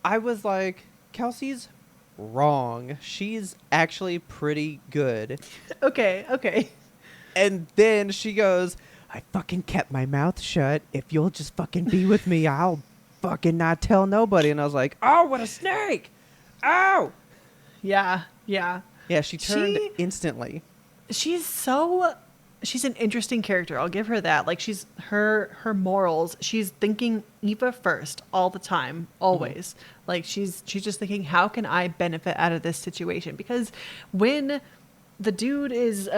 I was like, Kelsey's wrong. She's actually pretty good. Okay. And then she goes, I fucking kept my mouth shut. If you'll just fucking be with me, I'll fucking not tell nobody. And I was like, oh, what a snake. Oh. Yeah. Yeah, she turned instantly. She's an interesting character. I'll give her that. Like, she's her morals. She's thinking Eva first all the time, always. Like, she's just thinking, how can I benefit out of this situation? Because when the dude is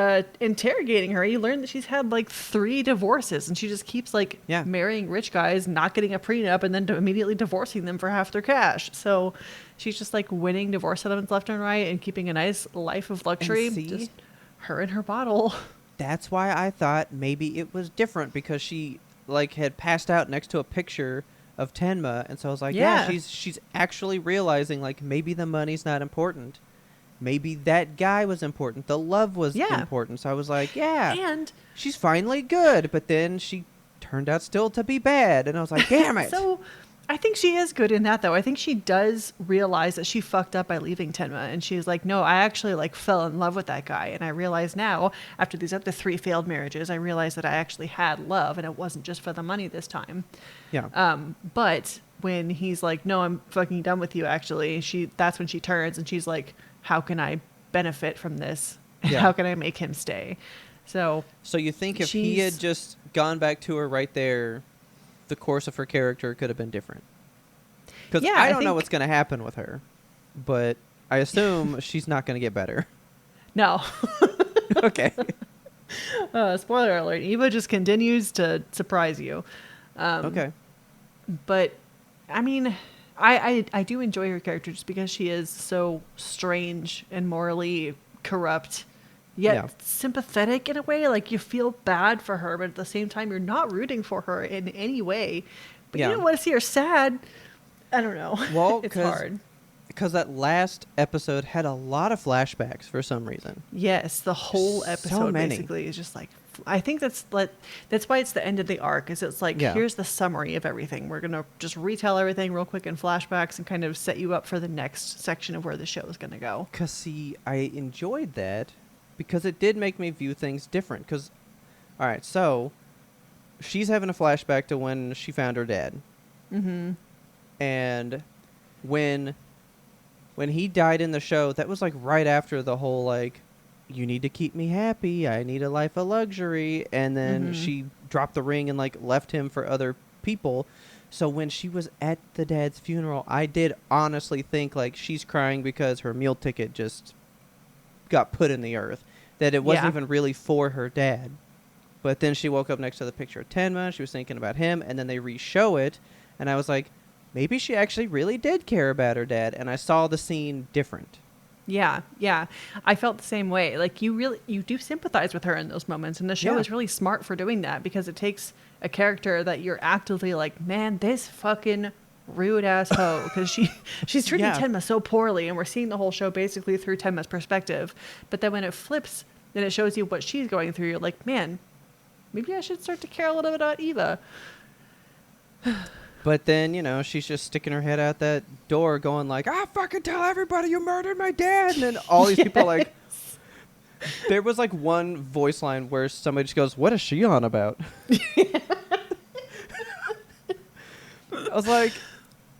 interrogating her, you learn that she's had like 3 divorces, and she just keeps like marrying rich guys, not getting a prenup, and then immediately divorcing them for half their cash. So she's just like winning divorce settlements left and right and keeping a nice life of luxury. Just her and her bottle. That's why I thought maybe it was different, because she like had passed out next to a picture of Tenma, and so I was like, yeah, she's actually realizing like maybe the money's not important. Maybe that guy was important. The love was important. So I was like, yeah, and she's finally good. But then she turned out still to be bad, and I was like, damn it. So I think she is good in that, though. I think she does realize that she fucked up by leaving Tenma, and she's like, no, I actually like fell in love with that guy, and I realize now, after these other 3 failed marriages, I realized that I actually had love, and it wasn't just for the money this time. Yeah. But when he's like, no, I'm fucking done with you, actually, that's when she turns, and she's like, how can I benefit from this? Yeah. How can I make him stay? So you think if he had just gone back to her right there, the course of her character could have been different? Because I don't know what's going to happen with her, but I assume she's not going to get better. No. Okay. Spoiler alert. Eva just continues to surprise you. Okay. But, I mean, I do enjoy her character just because she is so strange and morally corrupt, yet sympathetic in a way. Like, you feel bad for her, but at the same time, you're not rooting for her in any way. But you don't want to see her sad. I don't know. Well, it's hard. Because that last episode had a lot of flashbacks for some reason. Yes, the whole episode basically is just like, I think that's why it's the end of the arc, is it's like, here's the summary of everything. We're going to just retell everything real quick in flashbacks and kind of set you up for the next section of where the show is going to go. Because, see, I enjoyed that because it did make me view things different. Because, all right, so she's having a flashback to when she found her dad. Mm-hmm. And when he died in the show, that was like right after the whole like, you need to keep me happy, I need a life of luxury, and then she dropped the ring and like left him for other people. So when she was at the dad's funeral, I did honestly think like she's crying because her meal ticket just got put in the earth, that it wasn't even really for her dad. But then she woke up next to the picture of Tenma, she was thinking about him, and then they re-show it, and I was like, maybe she actually really did care about her dad, and I saw the scene different. Yeah. I felt the same way. Like, you do sympathize with her in those moments, and the show is really smart for doing that, because it takes a character that you're actively like, man, this fucking rude ass hoe, because she's treating Tenma so poorly, and we're seeing the whole show basically through Tenma's perspective. But then when it flips, then it shows you what she's going through. You're like, man, maybe I should start to care a little bit about Eva. But then, you know, she's just sticking her head out that door going like, I'll fucking tell everybody you murdered my dad. And then all these people are like, there was like one voice line where somebody just goes, what is she on about? I was like,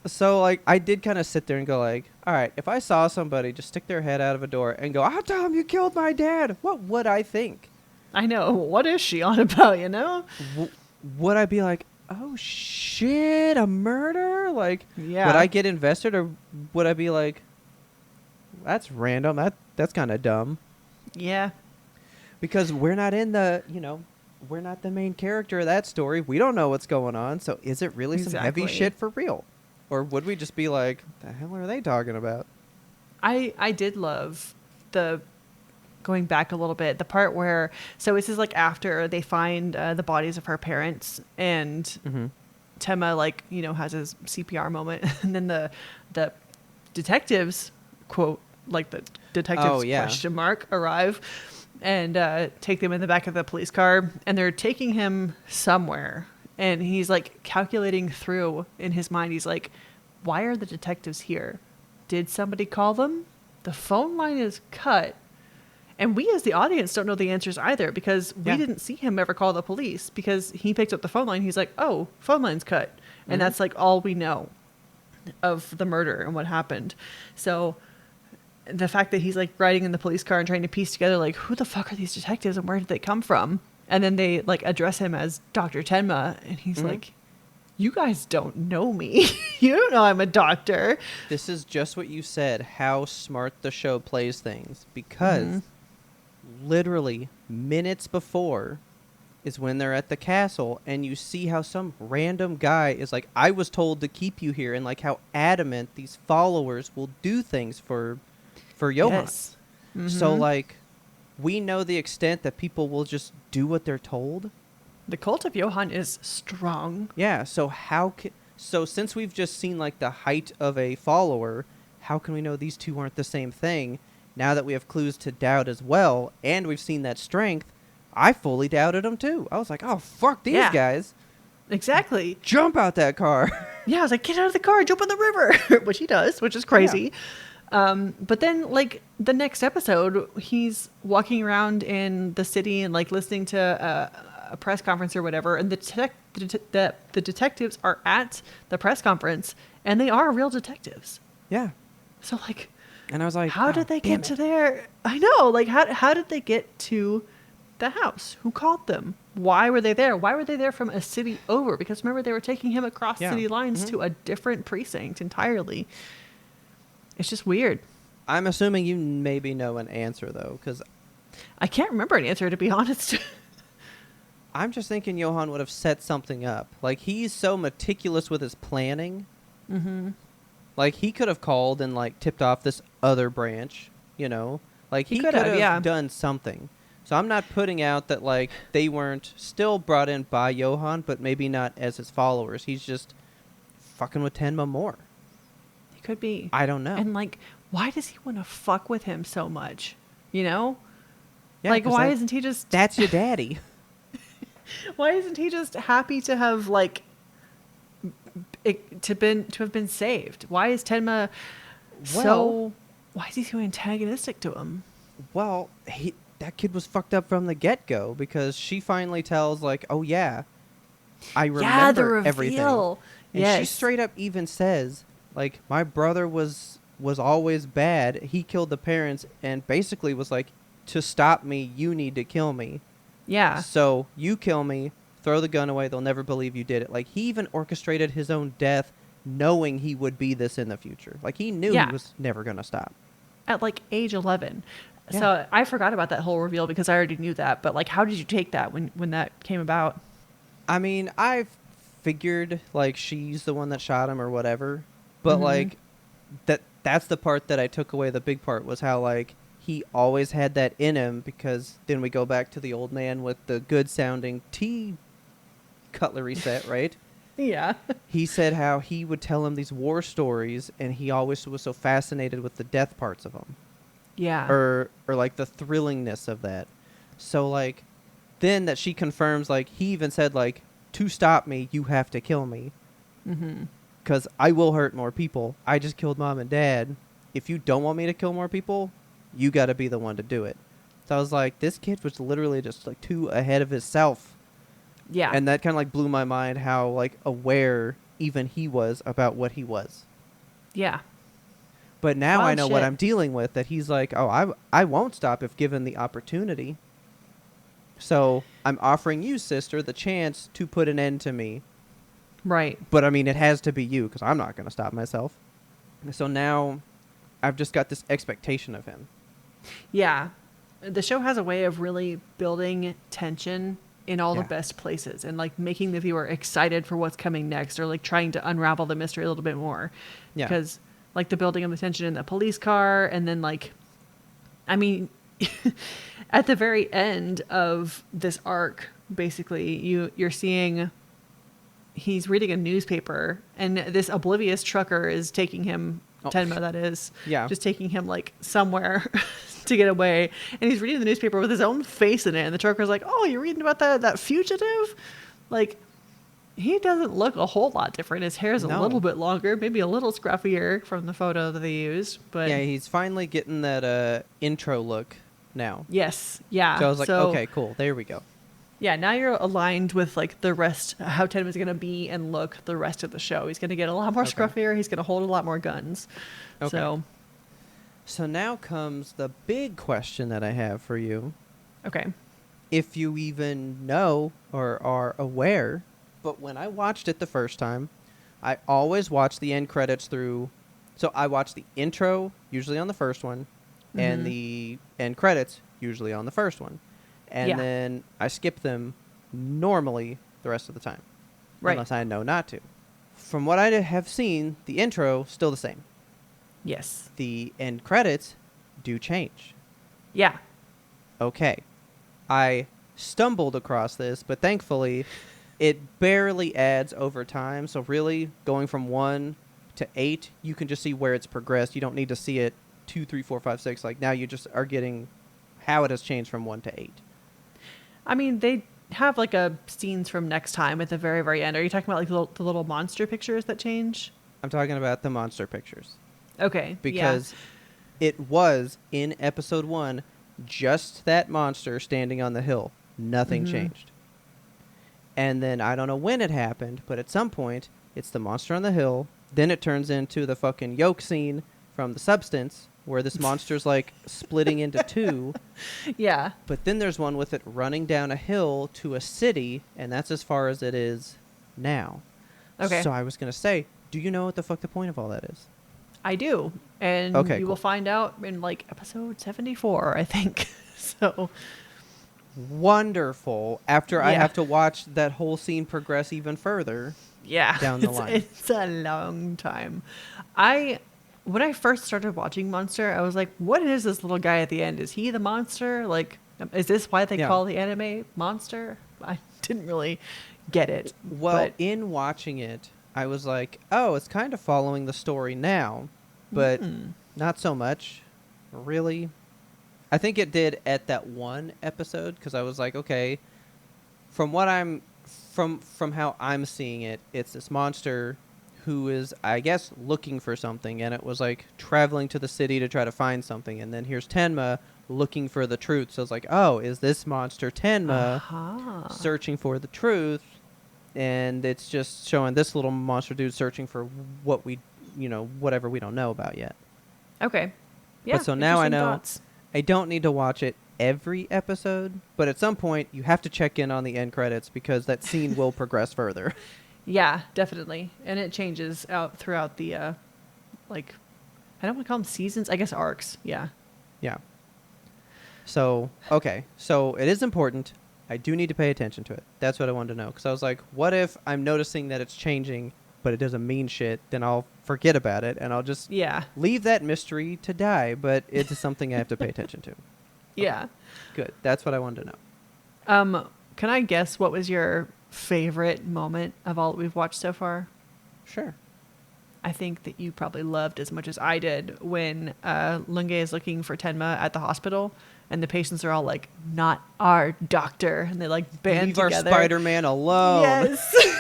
so like, I did kind of sit there and go like, all right, if I saw somebody just stick their head out of a door and go, I'll tell them you killed my dad, what would I think? I know. What is she on about, you know? Would I be like, oh shit, a murder? Like, would I get invested, or would I be like, that's random, that's kind of dumb? Yeah. Because we're not in the, you know, we're not the main character of that story. We don't know what's going on. So is it really some heavy shit for real? Or would we just be like, the hell are they talking about? I did love going back a little bit, the part where, so this is like after they find the bodies of her parents, and Tenma, like, you know, has his CPR moment, and then the detectives, quote, like the detectives question mark, arrive, and take them in the back of the police car, and they're taking him somewhere, and he's like calculating through in his mind. He's like, why are the detectives here? Did somebody call them? The phone line is cut. And we as the audience don't know the answers either, because we didn't see him ever call the police, because he picked up the phone line. He's like, oh, phone line's cut. And that's like all we know of the murder and what happened. So the fact that he's like riding in the police car and trying to piece together, like, who the fuck are these detectives and where did they come from? And then they like address him as Dr. Tenma, and he's like, you guys don't know me. You don't know I'm a doctor. This is just what you said, how smart the show plays things, because literally minutes before is when they're at the castle, and you see how some random guy is like, I was told to keep you here, and like how adamant these followers will do things for Johann. Yes. So like, we know the extent that people will just do what they're told. The cult of Johann is strong. Yeah, so so since we've just seen like the height of a follower, how can we know these two aren't the same thing? Now that we have clues to doubt as well, and we've seen that strength, I fully doubted them too. I was like, oh, fuck these guys. Exactly. Jump out that car. Yeah, I was like, get out of the car, jump in the river, which he does, which is crazy. But then, like, the next episode, he's walking around in the city and, like, listening to a press conference or whatever, and the detectives are at the press conference, and they are real detectives. Yeah. So, like... And I was like, how did they get to there? I know, like, how did they get to the house? Who called them? Why were they there? Why were they there from a city over? Because remember, they were taking him across city lines to a different precinct entirely. It's just weird. I'm assuming you maybe know an answer, though, because... I can't remember an answer, to be honest. I'm just thinking Johann would have set something up. Like, he's so meticulous with his planning. Mm-hmm. Like, he could have called and, like, tipped off this other branch, you know? Like, he could have done something. So I'm not putting out that, like, they weren't still brought in by Johann, but maybe not as his followers. He's just fucking with Tenma more. He could be. I don't know. And, like, why does he want to fuck with him so much? You know? Yeah, like, why isn't he just... That's your daddy. Why isn't he just happy to have, like... to have been saved? Why is Tenma why is he so antagonistic to him? Well, that kid was fucked up from the get-go, because she finally tells, like, oh yeah, I remember everything. And she straight up even says, like, my brother was always bad. He killed the parents, and basically was like, to stop me, you need to kill me. Yeah. So you kill me, throw the gun away, they'll never believe you did it. Like, he even orchestrated his own death knowing he would be this in the future. Like, he knew he was never going to stop. At, like, age 11. Yeah. So I forgot about that whole reveal because I already knew that. But, like, how did you take that when that came about? I mean, I figured, like, she's the one that shot him or whatever. But, like, that's the part that I took away. The big part was how, like, he always had that in him, because then we go back to the old man with the good-sounding tea cutlery set, right? Yeah. He said how he would tell him these war stories, and he always was so fascinated with the death parts of them. Yeah. Or like, the thrillingness of that. So, like, then that she confirms, like, he even said, like, to stop me, you have to kill me. Mm-hmm. Because I will hurt more people. I just killed mom and dad. If you don't want me to kill more people, you got to be the one to do it. So I was like, this kid was literally just, like, too ahead of himself. Yeah. And that kind of, like, blew my mind how, like, aware even he was about what he was. Yeah. But now Wild I know shit. what I'm dealing with, that he's like, oh, I won't stop if given the opportunity. So I'm offering you, sister, the chance to put an end to me. Right. But, I mean, it has to be you, because I'm not going to stop myself. So now I've just got this expectation of him. Yeah. The show has a way of really building tension in all the best places, and, like, making the viewer excited for what's coming next, or, like, trying to unravel the mystery a little bit more. Yeah. Because, like, the building of the tension in the police car, and then, like, I mean, at the very end of this arc, basically, you're seeing he's reading a newspaper, and this oblivious trucker is taking him Tenma, that is. Yeah. Just taking him like somewhere to get away. And he's reading the newspaper with his own face in it. And the trucker's like, oh, you're reading about that fugitive? Like, he doesn't look a whole lot different. His hair's a No. little bit longer, maybe a little scruffier from the photo that they used. But Yeah, he's finally getting that intro look now. yes, yeah. So I was like, okay, cool. There we go. Yeah, now you're aligned with like the rest, how Tenma's going to be and look the rest of the show. He's going to get a lot more Okay. scruffier. He's going to hold a lot more guns. Okay. So now comes the big question that I have for you. Okay. If you even know or are aware, but when I watched it the first time, I always watch the end credits through. So I watch the intro, usually on the first one, and Mhm. the end credits, usually on the first one. And Yeah. then I skip them normally the rest of the time. Right. Unless I know not to. From what I have seen, the intro, still the same. Yes. The end credits do change. Yeah. Okay. I stumbled across this, but thankfully it barely adds over time. So really going from 1 to 8, you can just see where it's progressed. You don't need to see it 2, 3, 4, 5, 6. Like now you just are getting how it has changed from 1 to 8. I mean, they have like a scenes from next time at the very, very end. Are you talking about like the little monster pictures that change? I'm talking about the monster pictures. Okay. Because it was in episode 1 just that monster standing on the hill. Nothing Mhm. changed. And then I don't know when it happened, but at some point it's the monster on the hill. Then it turns into the fucking yolk scene from The Substance where this monster's like splitting into two. Yeah. But then there's one with it running down a hill to a city, and that's as far as it is now. Okay. So I was going to say, do you know what the fuck the point of all that is? I do. And Okay, you will cool. find out in like episode 74, I think. So, Wonderful. After I Yeah. have to watch that whole scene progress even further. yeah. Down the it's, line. It's a long time. When I first started watching Monster, I was like, what is this little guy at the end? Is he the monster? Like, is this why they Yeah. call the anime Monster? I didn't really get it. Well, but in watching it, I was like, oh, it's kind of following the story now, but not so much, really. I think it did at that one episode because I was like, okay, from what I'm from how I'm seeing it, it's this monster who is, I guess, looking for something, and it was like traveling to the city to try to find something, and then here's Tenma looking for the truth. So it's like, oh, is this monster Tenma Aha. searching for the truth? And it's just showing this little monster dude searching for what we, whatever we don't know about yet. Okay. Yeah. so now I interesting know- thoughts. I don't need to watch it every episode, but at some point you have to check in on the end credits because that scene will progress further. Yeah, definitely. And it changes out throughout the, I don't want to call them seasons. I guess arcs. Yeah. Yeah. So, okay. So it is important. I do need to pay attention to it. That's what I wanted to know. Because I was like, what if I'm noticing that it's changing, but it doesn't mean shit? Then I'll forget about it and I'll just Yeah. leave that mystery to die. But it's something I have to pay attention to. Yeah. Good. That's what I wanted to know. Can I guess what was your favorite moment of all that we've watched so far? Sure. I think that you probably loved as much as I did when Lunge is looking for Tenma at the hospital and the patients are all like, not our doctor. And they like band Leave together. our Spider-Man alone. Yes.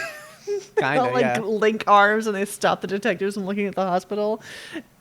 Kind All, of, like yeah. link arms and they stop the detectives from looking at the hospital.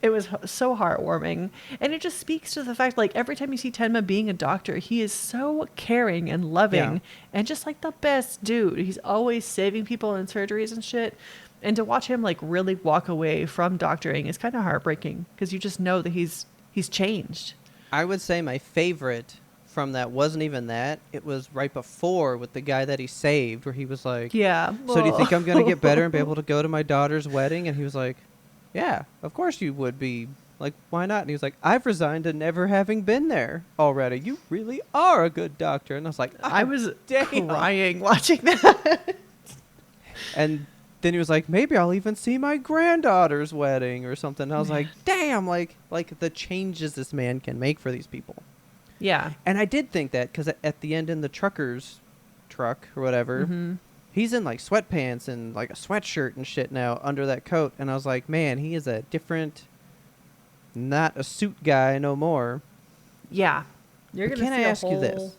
It was so heartwarming, and it just speaks to the fact like every time you see Tenma being a doctor, he is so caring and loving and just like the best dude. He's always saving people in surgeries and shit. And to watch him like really walk away from doctoring is kind of heartbreaking because you just know that he's changed. I would say my favorite from that wasn't even that. It was right before with the guy that he saved where he was like, Yeah. so do you think I'm going to get better and be able to go to my daughter's wedding? And he was like, yeah, of course you would be. Like, why not? And he was like, I've resigned to never having been there already. You really are a good doctor. And I was like, I was damn. crying watching that. And then he was like, maybe I'll even see my granddaughter's wedding or something. And I was like, damn, like the changes this man can make for these people. Yeah. And I did think that because at the end in the trucker's truck or whatever, Mhm. he's in like sweatpants and like a sweatshirt and shit now under that coat. And I was like, man, he is a different not a suit guy no more. Yeah. You're But going to can see I ask you this?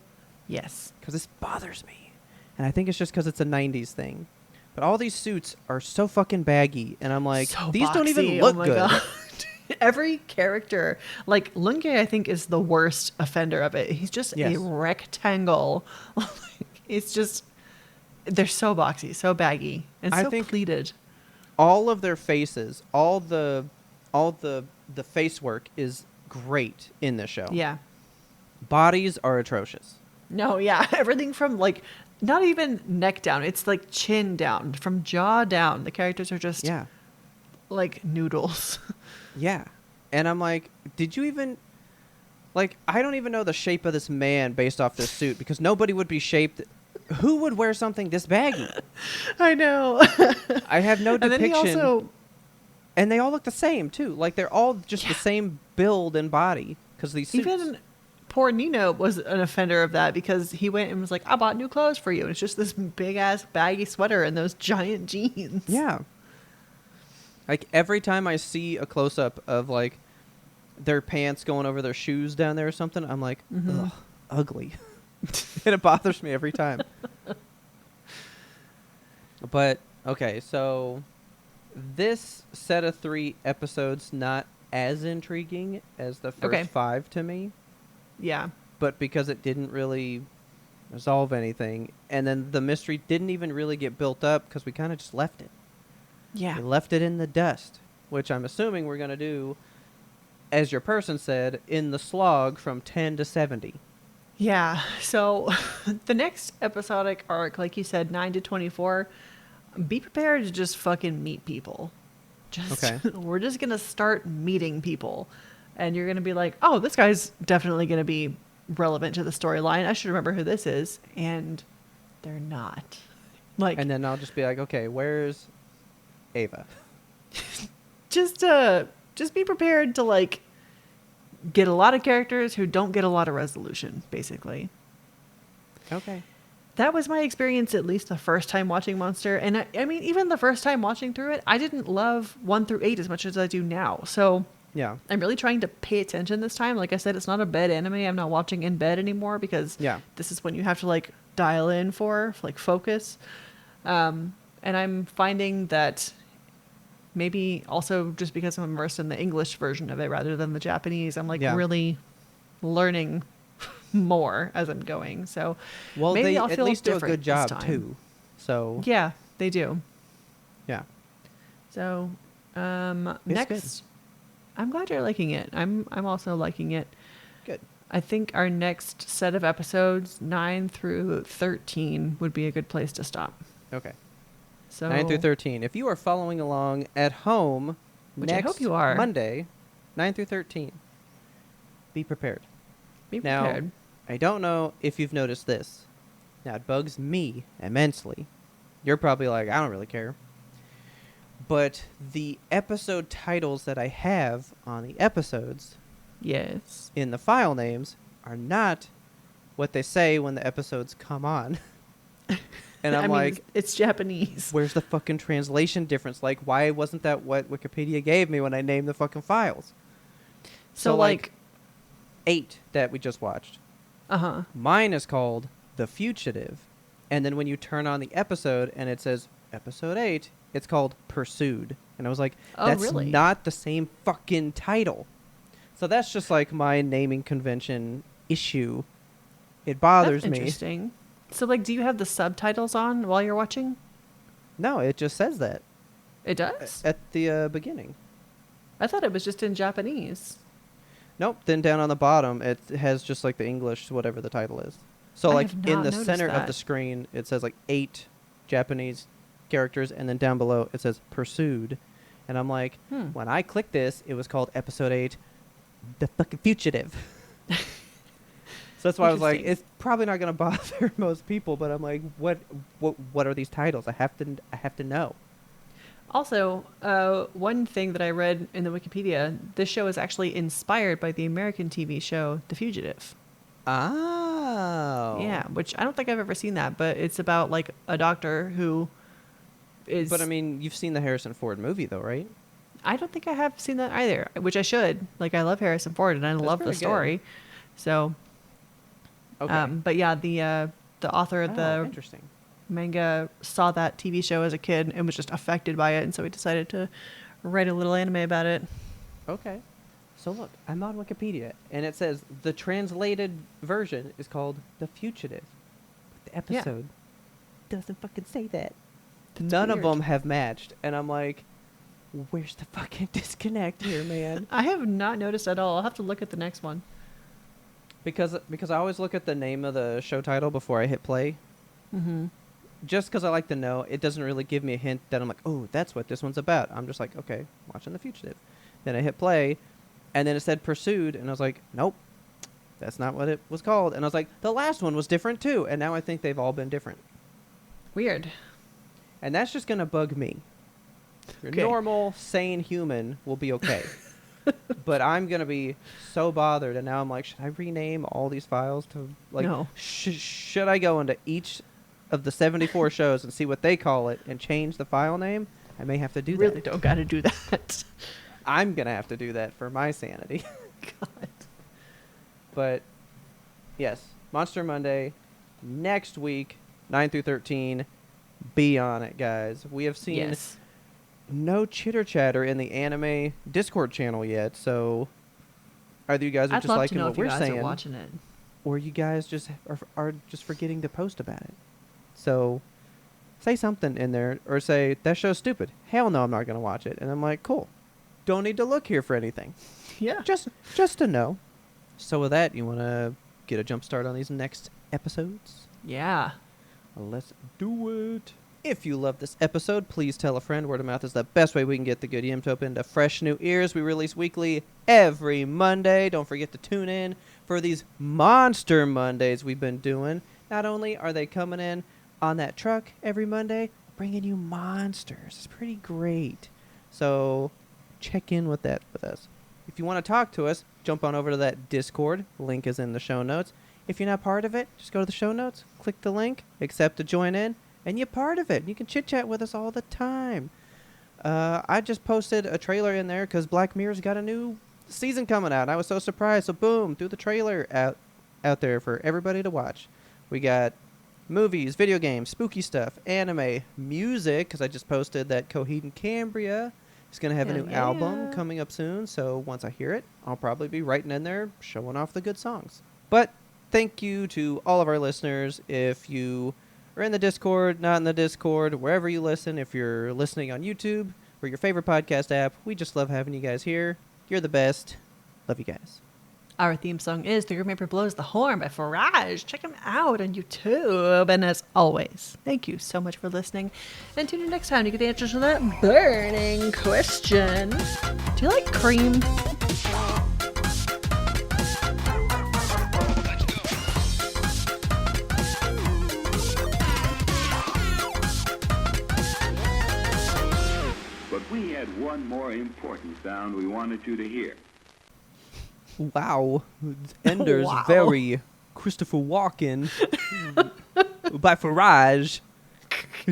Yes. Because this bothers me. And I think it's just because it's a 90s thing. But all these suits are so fucking baggy. And I'm like, So these don't even boxy. look Oh my good. God. Every character, like Lunge, I think is the worst offender of it. He's just Yes. a rectangle. It's just, they're so boxy, so baggy, and I so think pleated. All of their faces, all the face work is great in this show. Yeah. Bodies are atrocious. No, yeah. Everything from like, not even neck down. It's like chin down, from jaw down. The characters are just Yeah. like noodles. Yeah. And I'm like, did you even... Like, I don't even know the shape of this man based off this suit because nobody would be shaped... Who would wear something this baggy? I know. I have no And then depiction. he also, And they all look the same, too. Like, they're all just the Yeah. same build and body because these suits... even poor Nino was an offender of that because he went and was like, I bought new clothes for you. And it's just this big ass baggy sweater and those giant jeans. Yeah. Like, every time I see a close-up of, like, their pants going over their shoes down there or something, I'm like, ugh, ugly. And it bothers me every time. But, okay, so this set of 3 episodes not as intriguing as the first Okay. 5 to me, Yeah. but because it didn't really resolve anything, and then the mystery didn't even really get built up because we kind of just left it. Yeah. We left it in the dust, which I'm assuming we're going to do, as your person said, in the slog from 10 to 70. Yeah. So the next episodic arc, like you said, 9 to 24, be prepared to just fucking meet people. Just Okay. we're just going to start meeting people. And you're going to be like, oh, this guy's definitely going to be relevant to the storyline. I should remember who this is. And they're not. Like, And then I'll just be like, okay, where's Ava? just be prepared to like get a lot of characters who don't get a lot of resolution, basically. Okay. That was my experience at least the first time watching Monster. And I mean, even the first time watching through it, I didn't love 1 through 8 as much as I do now. So Yeah. I'm really trying to pay attention this time. Like I said, it's not a bed anime. I'm not watching in bed anymore because Yeah. this is when you have to like dial in for like focus. And I'm finding that maybe also just because I'm immersed in the English version of it rather than the Japanese, I'm like Yeah. really learning more as I'm going. So Well, maybe they I'll at feel least do a different good this job, time. too. So, Yeah, they do. yeah. So It's next, I'm glad you're liking it. I'm also liking it. Good. I think our next set of episodes, 9 through 13, would be a good place to stop. Okay. So 9 through 13. If you are following along at home Which I next hope you are. Monday, 9 through 13, be prepared. be Now, prepared. I don't know if you've noticed this. Now, it bugs me immensely. You're probably like, I don't really care. But the episode titles that I have on the episodes Yes. in the file names are not what they say when the episodes come on. And I'm I mean, like, it's Japanese. where's the fucking translation difference? Like, why wasn't that what Wikipedia gave me when I named the fucking files? So like, 8 that we just watched. uh-huh. Mine is called The Fugitive. And then when you turn on the episode and it says episode 8, it's called Pursued. And I was like, Oh, that's really? not the same fucking title. So that's just like my naming convention issue. It bothers That's me. interesting. So like, do you have the subtitles on while you're watching? No, it just says that It does? at the beginning. I thought it was just in Japanese. Nope. Then down on the bottom, it has just like the English, whatever the title is. So I like have in not the noticed center of that. the screen, it says like 8 Japanese characters, and then down below it says Pursued. And I'm like, when I clicked this, it was called episode 8, The Fucking Fugitive. So that's why I was like, Interesting. it's probably not going to bother most people, but I'm like, what are these titles? I have to know. Also, one thing that I read in the Wikipedia, this show is actually inspired by the American TV show The Fugitive. Oh. Yeah, which I don't think I've ever seen that, but it's about like a doctor who is. But I mean, you've seen the Harrison Ford movie though, right? I don't think I have seen that either, which I should. Like, I love Harrison Ford and I love the pretty good. story. So, Okay. but yeah, the author of Oh, the interesting. manga saw that TV show as a kid and was just affected by it, and so he decided to write a little anime about it. Okay. So look, I'm on Wikipedia, and it says the translated version is called The Fugitive. But the episode doesn't fucking say that. That's None weird. of them have matched, and I'm like, where's the fucking disconnect here, man? I have not noticed at all. I'll have to look at the next one. Because I always look at the name of the show title before I hit play. Mm-hmm. Just because I like to know, it doesn't really give me a hint that I'm like, oh, that's what this one's about. I'm just like, okay, watching The Fugitive. Then I hit play, and then it said Pursued, and I was like, nope, that's not what it was called. And I was like, the last one was different too, and now I think they've all been different. Weird. And that's just going to bug me. Your Okay. normal, sane human will be okay. But I'm going to be so bothered, and now I'm like, should I rename all these files to, like, No. should I go into each of the 74 shows and see what they call it and change the file name? I may have to do Really that. don't got to do that. I'm going to have to do that for my sanity. God. But, yes, Monster Monday, next week, 9 through 13, be on it, guys. We have seen Yes. no chitter chatter in the anime Discord channel yet, so either you guys are I'd just love to liking know what if you we're guys saying, are watching it. or you guys just are just forgetting to post about it. So say something in there, or say, that show's stupid. Hell no, I'm not going to watch it. And I'm like, cool. Don't need to look here for anything. Yeah. Just to know. So with that, you want to get a jump start on these next episodes? Yeah. Let's do it. If you love this episode, please tell a friend. Word of mouth is the best way we can get the good YMBToAP into fresh new ears. We release weekly every Monday. Don't forget to tune in for these Monster Mondays we've been doing. Not only are they coming in on that truck every Monday, bringing you monsters. It's pretty great. So check in with that with us. If you want to talk to us, jump on over to that Discord. Link is in the show notes. If you're not part of it, just go to the show notes, click the link, accept to join in, and you're part of it. You can chit-chat with us all the time. I just posted a trailer in there because Black Mirror's got a new season coming out. I was so surprised. So boom, threw the trailer out there for everybody to watch. We got movies, video games, spooky stuff, anime, music, because I just posted that Coheed and Cambria is going to have a Hell new yeah. album coming up soon. So once I hear it, I'll probably be writing in there, showing off the good songs. But thank you to all of our listeners. If you are in the Discord, not in the Discord, wherever you listen, if you're listening on YouTube or your favorite podcast app, we just love having you guys here. You're the best. Love you guys. Our theme song is The Grim Reaper Blows the Horn by Farage. Check him out on YouTube. And as always, thank you so much for listening. And tune in next time to get the answers to that burning question. Do you like cream? But we had one more important sound we wanted you to hear. Wow. Ender's Wow. very Christopher Walken by Farage.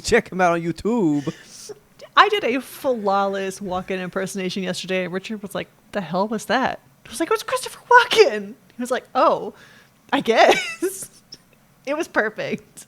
Check him out on YouTube. I did a flawless walk-in impersonation yesterday, and Richard was like, the hell was that? I was like, it was Christopher Walken. He was like, oh, I guess. It was perfect.